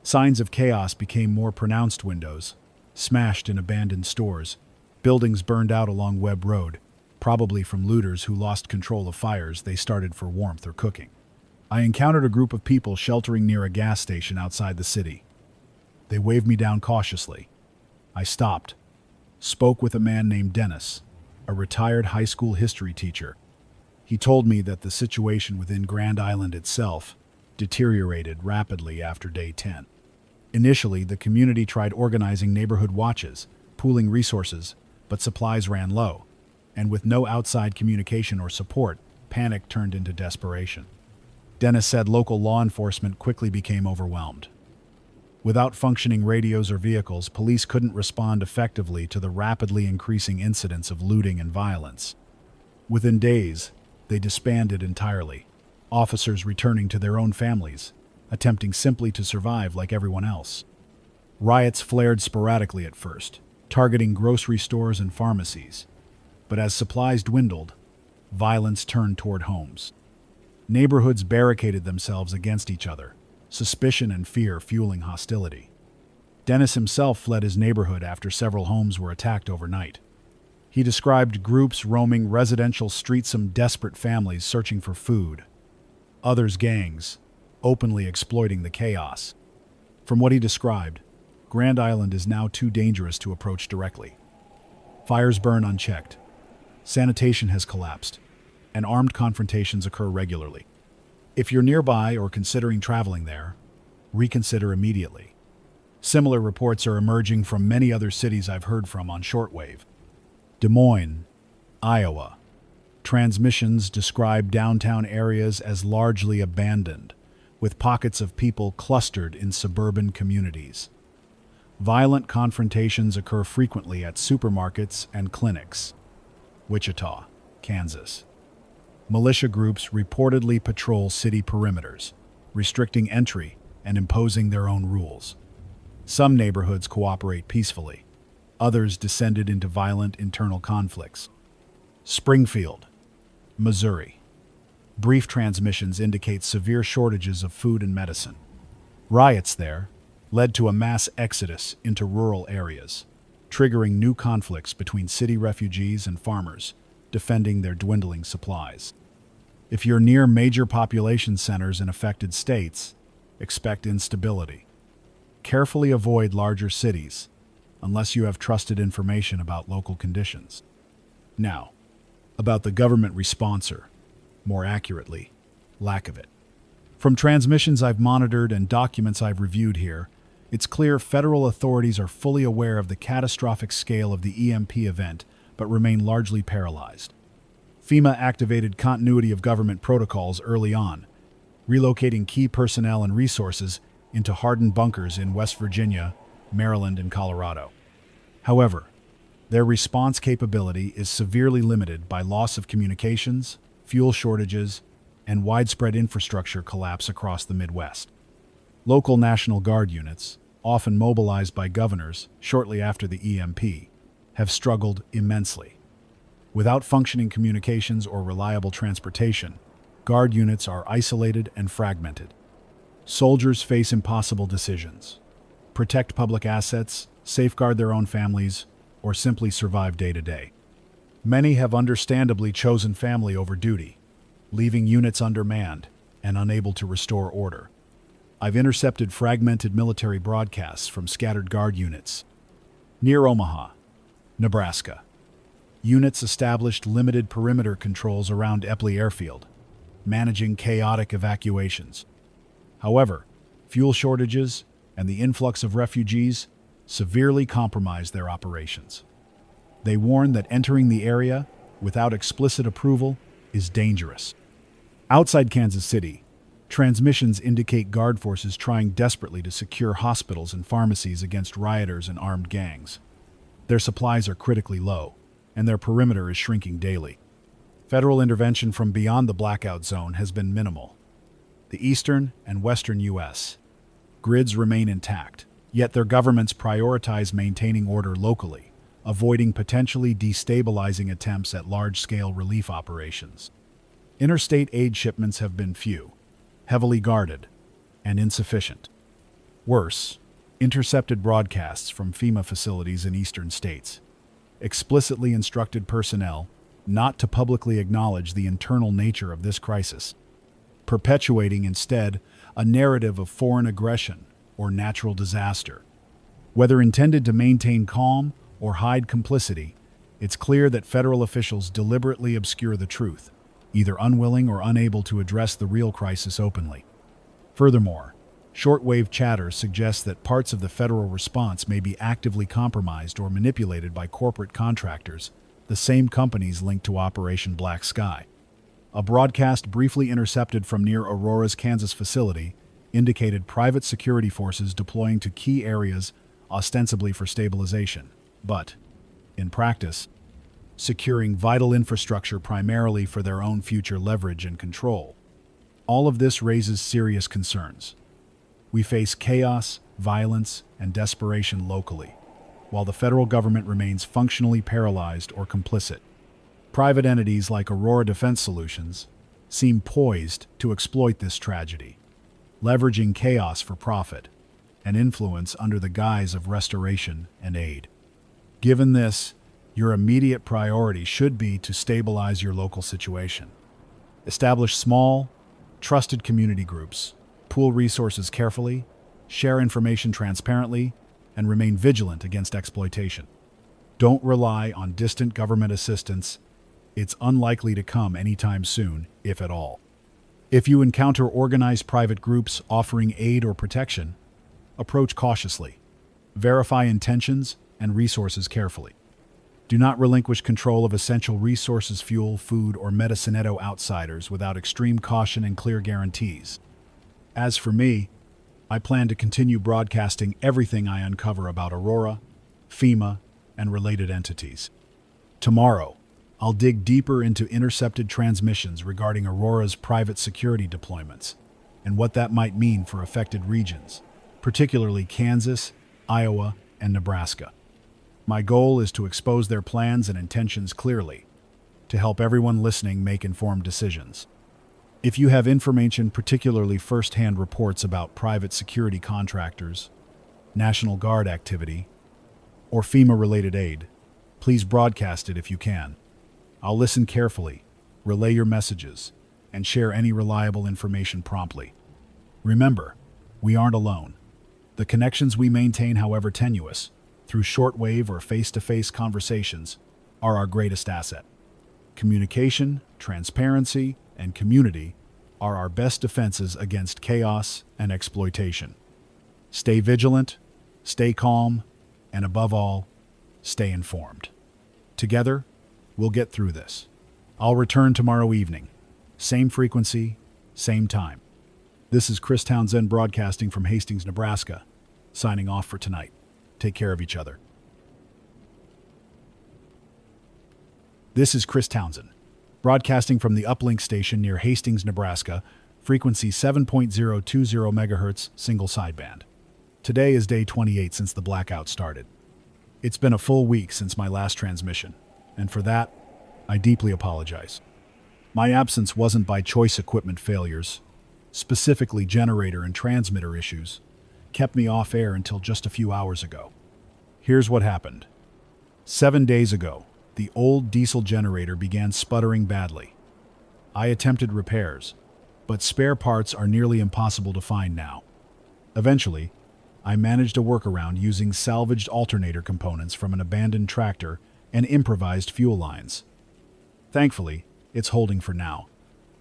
signs of chaos became more pronounced. Windows smashed in abandoned stores, buildings burned out along Webb Road, probably from looters who lost control of fires they started for warmth or cooking. I encountered a group of people sheltering near a gas station outside the city. They waved me down cautiously. I stopped, spoke with a man named Dennis, a retired high school history teacher. He told me that the situation within Grand Island itself deteriorated rapidly after day 10. Initially, the community tried organizing neighborhood watches, pooling resources, but supplies ran low, and with no outside communication or support, panic turned into desperation. Dennis said local law enforcement quickly became overwhelmed. Without functioning radios or vehicles, police couldn't respond effectively to the rapidly increasing incidents of looting and violence. Within days, they disbanded entirely, officers returning to their own families, attempting simply to survive like everyone else. Riots flared sporadically at first, targeting grocery stores and pharmacies. But as supplies dwindled, violence turned toward homes. Neighborhoods barricaded themselves against each other, suspicion and fear fueling hostility. Dennis himself fled his neighborhood after several homes were attacked overnight. He described groups roaming residential streets, some desperate families searching for food, others gangs, openly exploiting the chaos. From what he described, Grand Island is now too dangerous to approach directly. Fires burn unchecked. Sanitation has collapsed, and armed confrontations occur regularly. If you're nearby or considering traveling there, reconsider immediately. Similar reports are emerging from many other cities I've heard from on shortwave. Des Moines, Iowa, Transmissions describe downtown areas as largely abandoned, with pockets of people clustered in suburban communities. Violent confrontations occur frequently at supermarkets and clinics. Wichita, Kansas. Militia groups reportedly patrol city perimeters, restricting entry and imposing their own rules. Some neighborhoods cooperate peacefully. Others descended into violent internal conflicts. Springfield, Missouri. Brief transmissions indicate severe shortages of food and medicine. Riots there led to a mass exodus into rural areas, triggering new conflicts between city refugees and farmers, defending their dwindling supplies. If you're near major population centers in affected states, expect instability. Carefully avoid larger cities, unless you have trusted information about local conditions. Now, about the government response, or, more accurately, lack of it. From transmissions I've monitored and documents I've reviewed here, it's clear federal authorities are fully aware of the catastrophic scale of the EMP event, but remain largely paralyzed. FEMA activated continuity of government protocols early on, relocating key personnel and resources into hardened bunkers in West Virginia, Maryland, and Colorado. However, their response capability is severely limited by loss of communications, fuel shortages, and widespread infrastructure collapse across the Midwest. Local National Guard units, often mobilized by governors shortly after the EMP, have struggled immensely. Without functioning communications or reliable transportation, Guard units are isolated and fragmented. Soldiers face impossible decisions: protect public assets, safeguard their own families, or simply survive day to day. Many have understandably chosen family over duty, leaving units undermanned and unable to restore order. I've intercepted fragmented military broadcasts from scattered Guard units. Near Omaha, Nebraska, units established limited perimeter controls around Epley Airfield, managing chaotic evacuations. However, fuel shortages and the influx of refugees severely compromised their operations. They warn that entering the area without explicit approval is dangerous. Outside Kansas City, transmissions indicate Guard forces trying desperately to secure hospitals and pharmacies against rioters and armed gangs. Their supplies are critically low, and their perimeter is shrinking daily. Federal intervention from beyond the blackout zone has been minimal. The eastern and western U.S. grids remain intact, yet their governments prioritize maintaining order locally, avoiding potentially destabilizing attempts at large-scale relief operations. Interstate aid shipments have been few, heavily guarded, and insufficient. Worse, intercepted broadcasts from FEMA facilities in eastern states explicitly instructed personnel not to publicly acknowledge the internal nature of this crisis, perpetuating instead a narrative of foreign aggression or natural disaster. Whether intended to maintain calm or hide complicity, it's clear that federal officials deliberately obscure the truth, either unwilling or unable to address the real crisis openly. Furthermore, shortwave chatter suggests that parts of the federal response may be actively compromised or manipulated by corporate contractors, the same companies linked to Operation Black Sky. A broadcast briefly intercepted from near Aurora's Kansas facility indicated private security forces deploying to key areas ostensibly for stabilization, but, in practice, securing vital infrastructure primarily for their own future leverage and control. All of this raises serious concerns. We face chaos, violence, and desperation locally, while the federal government remains functionally paralyzed or complicit. Private entities like Aurora Defense Solutions seem poised to exploit this tragedy, leveraging chaos for profit and influence under the guise of restoration and aid. Given this, your immediate priority should be to stabilize your local situation. Establish small, trusted community groups, pool resources carefully, share information transparently, and remain vigilant against exploitation. Don't rely on distant government assistance. It's unlikely to come anytime soon, if at all. If you encounter organized private groups offering aid or protection, approach cautiously. Verify intentions and resources carefully. Do not relinquish control of essential resources, fuel, food, or medicine to outsiders without extreme caution and clear guarantees. As for me, I plan to continue broadcasting everything I uncover about Aurora, FEMA, and related entities. Tomorrow, I'll dig deeper into intercepted transmissions regarding Aurora's private security deployments and what that might mean for affected regions, particularly Kansas, Iowa, and Nebraska. My goal is to expose their plans and intentions clearly, to help everyone listening make informed decisions. If you have information, particularly first-hand reports about private security contractors, National Guard activity, or FEMA-related aid, please broadcast it if you can. I'll listen carefully, relay your messages, and share any reliable information promptly. Remember, we aren't alone. The connections we maintain, however tenuous, through shortwave or face-to-face conversations, are our greatest asset. Communication, transparency, and community are our best defenses against chaos and exploitation. Stay vigilant, stay calm, and above all, stay informed. Together, we'll get through this. I'll return tomorrow evening. Same frequency, same time. This is Chris Townsend broadcasting from Hastings, Nebraska, signing off for tonight. Take care of each other. This is Chris Townsend, broadcasting from the uplink station near Hastings, Nebraska, frequency 7.020 MHz, single sideband. Today is day 28 since the blackout started. It's been a full week since my last transmission, and for that, I deeply apologize. My absence wasn't by choice. Equipment failures, specifically generator and transmitter issues, kept me off air until just a few hours ago. Here's what happened. 7 days ago, the old diesel generator began sputtering badly. I attempted repairs, but spare parts are nearly impossible to find now. Eventually, I managed a workaround using salvaged alternator components from an abandoned tractor and improvised fuel lines. Thankfully, it's holding for now,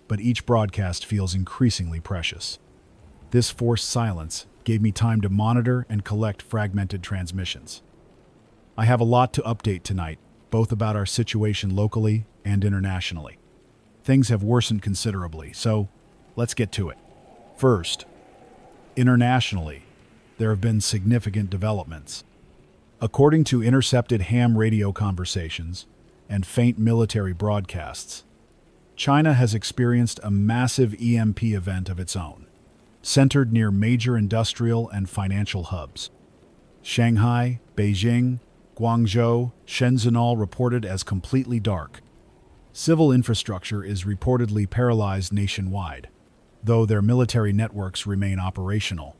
but each broadcast feels increasingly precious. This forced silence gave me time to monitor and collect fragmented transmissions. I have a lot to update tonight, both about our situation locally and internationally. Things have worsened considerably, so let's get to it. First, internationally, there have been significant developments. According to intercepted ham radio conversations and faint military broadcasts, China has experienced a massive EMP event of its own, centered near major industrial and financial hubs. Shanghai, Beijing, Guangzhou, Shenzhen all reported as completely dark. Civil infrastructure is reportedly paralyzed nationwide, though their military networks remain operational,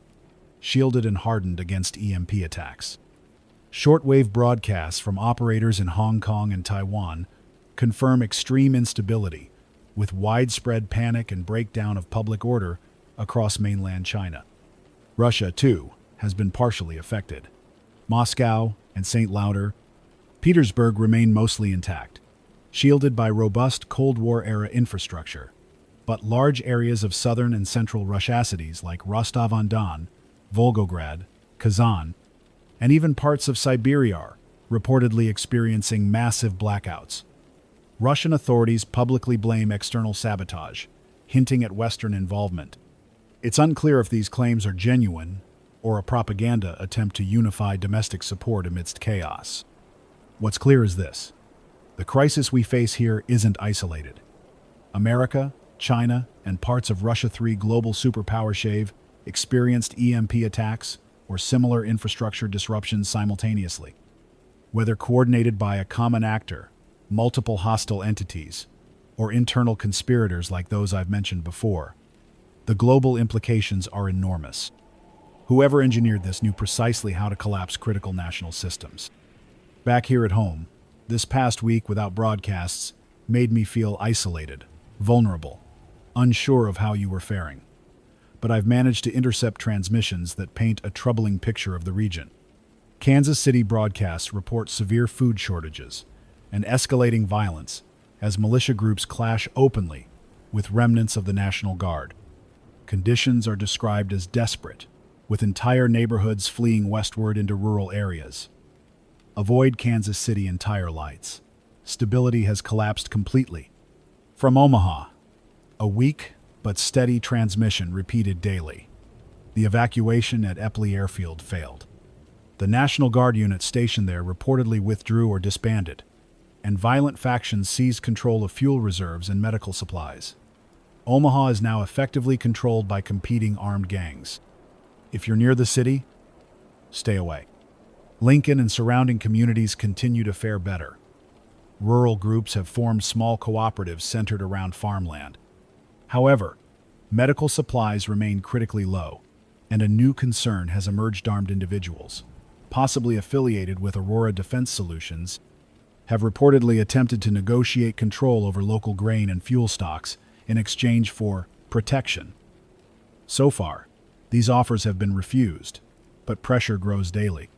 shielded and hardened against EMP attacks. Shortwave broadcasts from operators in Hong Kong and Taiwan confirm extreme instability, with widespread panic and breakdown of public order across mainland China. Russia, too, has been partially affected. Moscow and St. Louder, Petersburg remain mostly intact, shielded by robust Cold War-era infrastructure, but large areas of southern and central Russia cities like Rostov-on-Don, Volgograd, Kazan, and even parts of Siberia are reportedly experiencing massive blackouts. Russian authorities publicly blame external sabotage, hinting at Western involvement. It's unclear if these claims are genuine or a propaganda attempt to unify domestic support amidst chaos. What's clear is this: the crisis we face here isn't isolated. America, China, and parts of Russia, three global superpower shave, experienced EMP attacks or similar infrastructure disruptions simultaneously. Whether coordinated by a common actor, multiple hostile entities, or internal conspirators like those I've mentioned before, the global implications are enormous. Whoever engineered this knew precisely how to collapse critical national systems. Back here at home, this past week without broadcasts made me feel isolated, vulnerable, unsure of how you were faring. But I've managed to intercept transmissions that paint a troubling picture of the region. Kansas City broadcasts report severe food shortages and escalating violence as militia groups clash openly with remnants of the National Guard. Conditions are described as desperate, with entire neighborhoods fleeing westward into rural areas. Avoid Kansas City and tire lights. Stability has collapsed completely. From Omaha, a weak but steady transmission repeated daily. The evacuation at Eppley Airfield failed. The National Guard unit stationed there reportedly withdrew or disbanded, and violent factions seized control of fuel reserves and medical supplies. Omaha is now effectively controlled by competing armed gangs. If you're near the city, stay away. Lincoln and surrounding communities continue to fare better. Rural groups have formed small cooperatives centered around farmland. However, medical supplies remain critically low, and a new concern has emerged. Armed individuals, possibly affiliated with Aurora Defense Solutions, have reportedly attempted to negotiate control over local grain and fuel stocks in exchange for protection. So far, these offers have been refused, but pressure grows daily.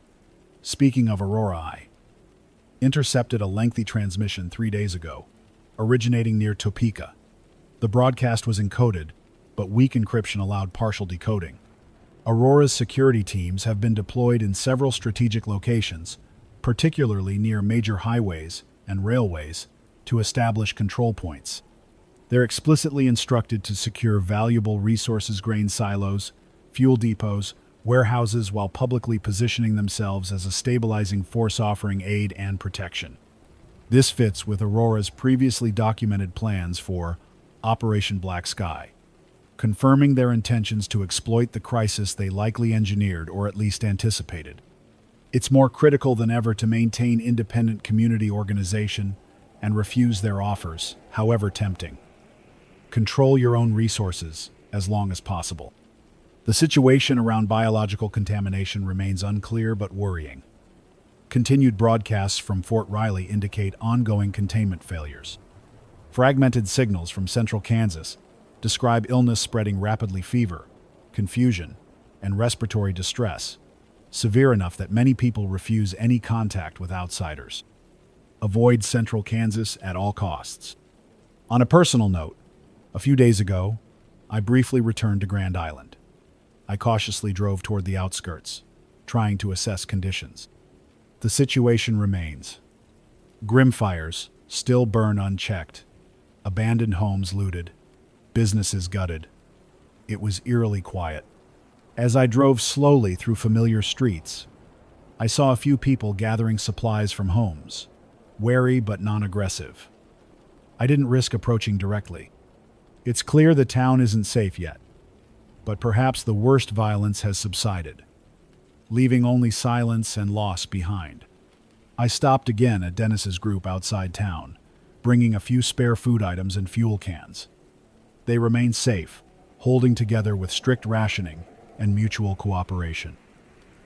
Speaking of Aurora, I intercepted a lengthy transmission 3 days ago, originating near Topeka. The broadcast was encoded, but weak encryption allowed partial decoding. Aurora's security teams have been deployed in several strategic locations, particularly near major highways and railways, to establish control points. They're explicitly instructed to secure valuable resources, grain silos, fuel depots, warehouses, while publicly positioning themselves as a stabilizing force offering aid and protection. This fits with Aurora's previously documented plans for Operation Black Sky, confirming their intentions to exploit the crisis they likely engineered or at least anticipated. It's more critical than ever to maintain independent community organization and refuse their offers, however tempting. Control your own resources as long as possible. The situation around biological contamination remains unclear but worrying. Continued broadcasts from Fort Riley indicate ongoing containment failures. Fragmented signals from central Kansas describe illness spreading rapidly: fever, confusion, and respiratory distress, severe enough that many people refuse any contact with outsiders. Avoid central Kansas at all costs. On a personal note, a few days ago, I briefly returned to Grand Island. I cautiously drove toward the outskirts, trying to assess conditions. The situation remains. Grim fires still burn unchecked, abandoned homes looted, businesses gutted. It was eerily quiet. As I drove slowly through familiar streets, I saw a few people gathering supplies from homes, wary but non-aggressive. I didn't risk approaching directly. It's clear the town isn't safe yet, but perhaps the worst violence has subsided, leaving only silence and loss behind. I stopped again at Dennis's group outside town, bringing a few spare food items and fuel cans. They remain safe, holding together with strict rationing and mutual cooperation.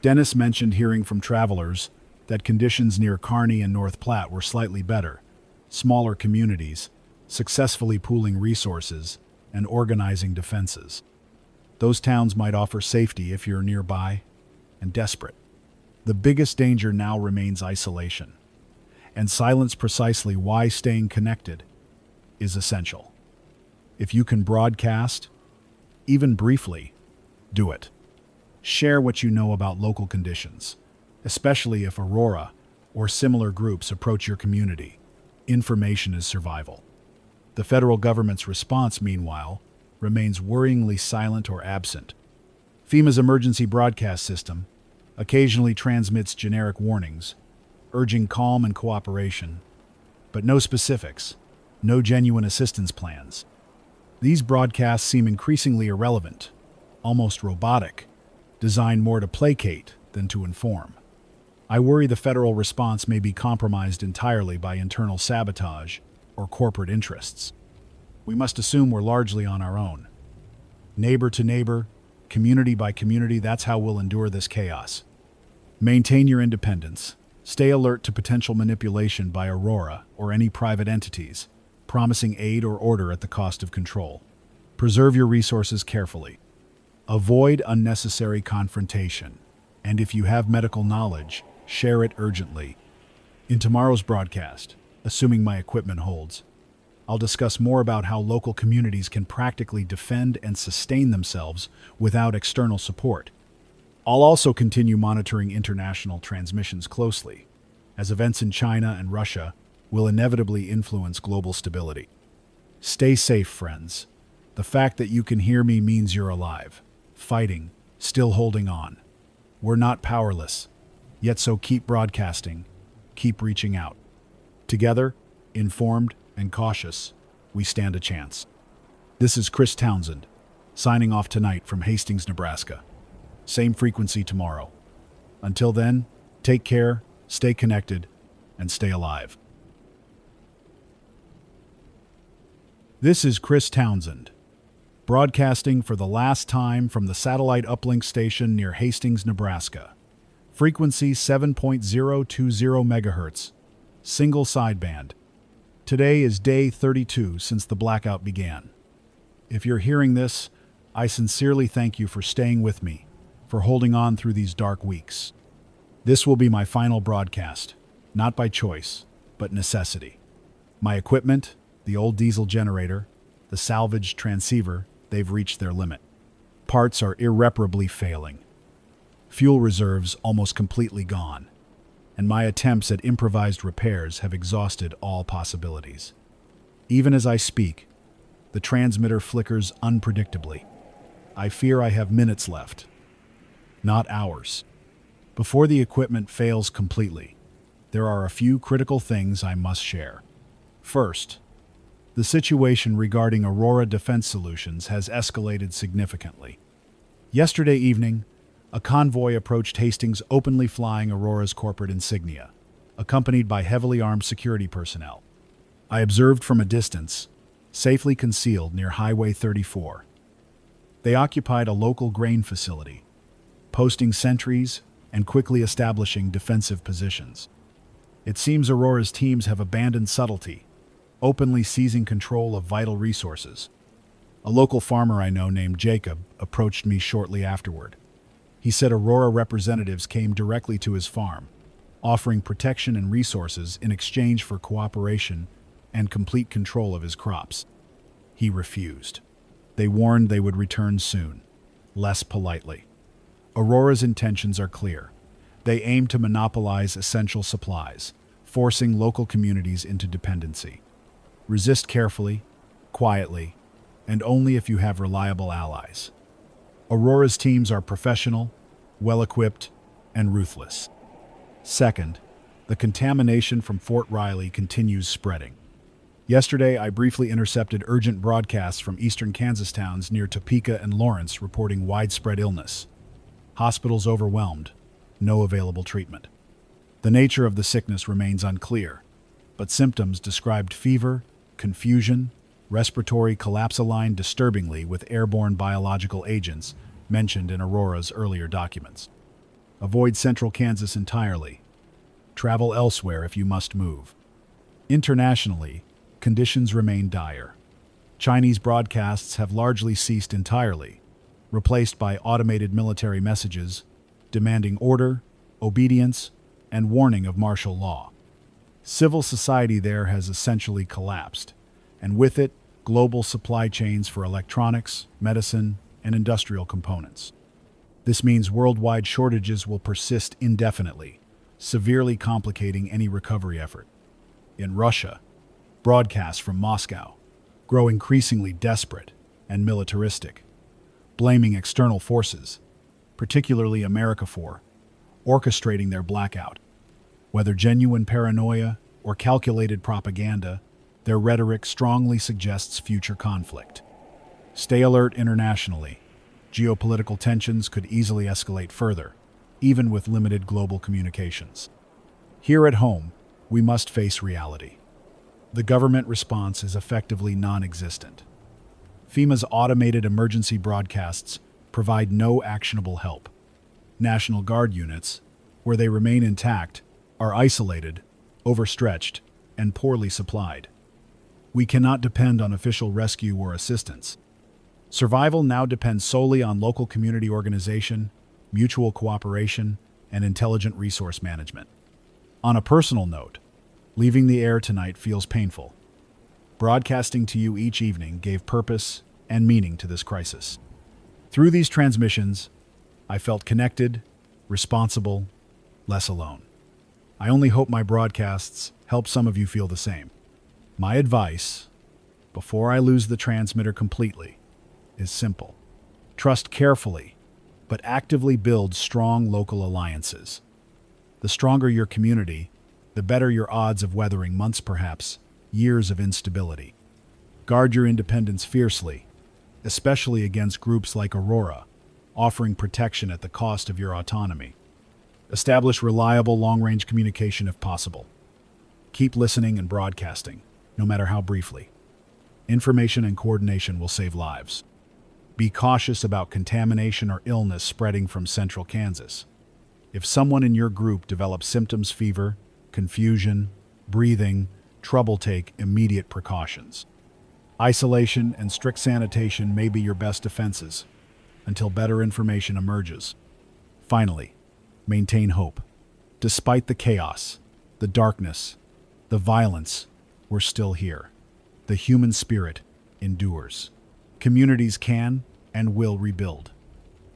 Dennis mentioned hearing from travelers that conditions near Kearney and North Platte were slightly better, smaller communities, successfully pooling resources and organizing defenses. Those towns might offer safety if you're nearby and desperate. The biggest danger now remains isolation, and silence, precisely why staying connected is essential. If you can broadcast, even briefly, do it. Share what you know about local conditions, especially if Aurora or similar groups approach your community. Information is survival. The federal government's response, meanwhile, remains worryingly silent or absent. FEMA's emergency broadcast system occasionally transmits generic warnings, urging calm and cooperation, but no specifics, no genuine assistance plans. These broadcasts seem increasingly irrelevant, almost robotic, designed more to placate than to inform. I worry the federal response may be compromised entirely by internal sabotage or corporate interests. We must assume we're largely on our own. Neighbor to neighbor, community by community, that's how we'll endure this chaos. Maintain your independence. Stay alert to potential manipulation by Aurora or any private entities, promising aid or order at the cost of control. Preserve your resources carefully. Avoid unnecessary confrontation, and if you have medical knowledge, share it urgently. In tomorrow's broadcast, assuming my equipment holds, I'll discuss more about how local communities can practically defend and sustain themselves without external support. I'll also continue monitoring international transmissions closely, as events in China and Russia will inevitably influence global stability. Stay safe, friends. The fact that you can hear me means you're alive, fighting, still holding on. We're not powerless, yet so keep broadcasting, keep reaching out. Together, informed and cautious, we stand a chance. This is Chris Townsend, signing off tonight from Hastings, Nebraska. Same frequency tomorrow. Until then, take care, stay connected, and stay alive. This is Chris Townsend, broadcasting for the last time from the satellite uplink station near Hastings, Nebraska. Frequency 7.020 megahertz, single sideband. Today is day 32 since the blackout began. If you're hearing this, I sincerely thank you for staying with me, for holding on through these dark weeks. This will be my final broadcast, not by choice, but necessity. My equipment, the old diesel generator, the salvaged transceiver, they've reached their limit. Parts are irreparably failing. Fuel reserves almost completely gone, and my attempts at improvised repairs have exhausted all possibilities. Even as I speak, the transmitter flickers unpredictably. I fear I have minutes left, not hours. Before the equipment fails completely, there are a few critical things I must share. First, the situation regarding Aurora Defense Solutions has escalated significantly. Yesterday evening, a convoy approached Hastings openly flying Aurora's corporate insignia, accompanied by heavily armed security personnel. I observed from a distance, safely concealed near Highway 34. They occupied a local grain facility, posting sentries and quickly establishing defensive positions. It seems Aurora's teams have abandoned subtlety, openly seizing control of vital resources. A local farmer I know named Jacob approached me shortly afterward. He said Aurora representatives came directly to his farm, offering protection and resources in exchange for cooperation and complete control of his crops. He refused. They warned they would return soon, less politely. Aurora's intentions are clear. They aim to monopolize essential supplies, forcing local communities into dependency. Resist carefully, quietly, and only if you have reliable allies. Aurora's teams are professional, well-equipped, and ruthless. Second, the contamination from Fort Riley continues spreading. Yesterday, I briefly intercepted urgent broadcasts from eastern Kansas towns near Topeka and Lawrence reporting widespread illness. Hospitals overwhelmed, no available treatment. The nature of the sickness remains unclear, but symptoms described fever, confusion, respiratory collapse aligned disturbingly with airborne biological agents mentioned in Aurora's earlier documents. Avoid central Kansas entirely. Travel elsewhere if you must move. Internationally, conditions remain dire. Chinese broadcasts have largely ceased entirely, replaced by automated military messages demanding order, obedience, and warning of martial law. Civil society there has essentially collapsed, and with it, global supply chains for electronics, medicine, and industrial components. This means worldwide shortages will persist indefinitely, severely complicating any recovery effort. In Russia, broadcasts from Moscow grow increasingly desperate and militaristic, blaming external forces, particularly America, for orchestrating their blackout. Whether genuine paranoia or calculated propaganda, their rhetoric strongly suggests future conflict. Stay alert internationally. Geopolitical tensions could easily escalate further, even with limited global communications. Here at home, we must face reality. The government response is effectively non-existent. FEMA's automated emergency broadcasts provide no actionable help. National Guard units, where they remain intact, are isolated, overstretched, and poorly supplied. We cannot depend on official rescue or assistance. Survival now depends solely on local community organization, mutual cooperation, and intelligent resource management. On a personal note, leaving the air tonight feels painful. Broadcasting to you each evening gave purpose and meaning to this crisis. Through these transmissions, I felt connected, responsible, less alone. I only hope my broadcasts help some of you feel the same. My advice, before I lose the transmitter completely, is simple. Trust carefully, but actively build strong local alliances. The stronger your community, the better your odds of weathering months, perhaps years of instability. Guard your independence fiercely, especially against groups like Aurora, offering protection at the cost of your autonomy. Establish reliable long-range communication if possible. Keep listening and broadcasting, no matter how briefly. Information and coordination will save lives. Be cautious about contamination or illness spreading from central Kansas. If someone in your group develops symptoms, fever, confusion, breathing, trouble, take immediate precautions. Isolation and strict sanitation may be your best defenses until better information emerges. Finally, maintain hope. Despite the chaos, the darkness, the violence, we're still here. The human spirit endures. Communities can and will rebuild.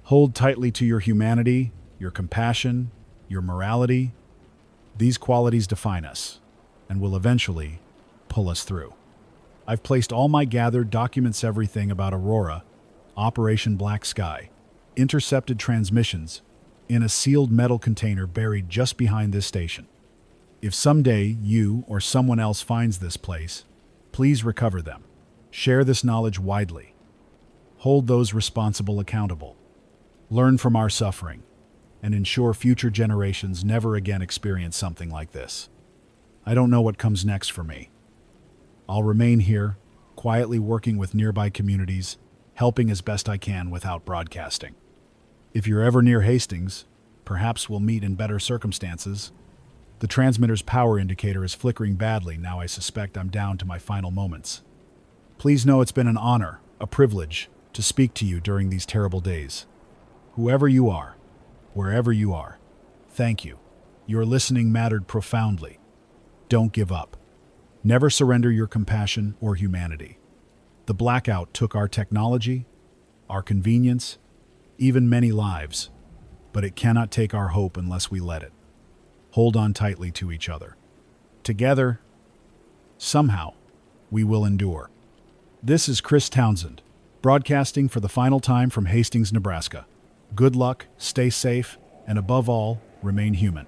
Hold tightly to your humanity, your compassion, your morality. These qualities define us and will eventually pull us through. I've placed all my gathered documents, everything about Aurora, Operation Black Sky, intercepted transmissions, in a sealed metal container buried just behind this station. If someday you or someone else finds this place, please recover them. Share this knowledge widely. Hold those responsible accountable. Learn from our suffering and ensure future generations never again experience something like this. I don't know what comes next for me. I'll remain here, quietly working with nearby communities, helping as best I can without broadcasting. If you're ever near Hastings, perhaps we'll meet in better circumstances. The transmitter's power indicator is flickering badly. Now I suspect I'm down to my final moments. Please know it's been an honor, a privilege, to speak to you during these terrible days. Whoever you are, wherever you are, thank you. Your listening mattered profoundly. Don't give up. Never surrender your compassion or humanity. The blackout took our technology, our convenience, even many lives, but it cannot take our hope unless we let it. Hold on tightly to each other. Together, somehow, we will endure. This is Chris Townsend, broadcasting for the final time from Hastings, Nebraska. Good luck, stay safe, and above all, remain human.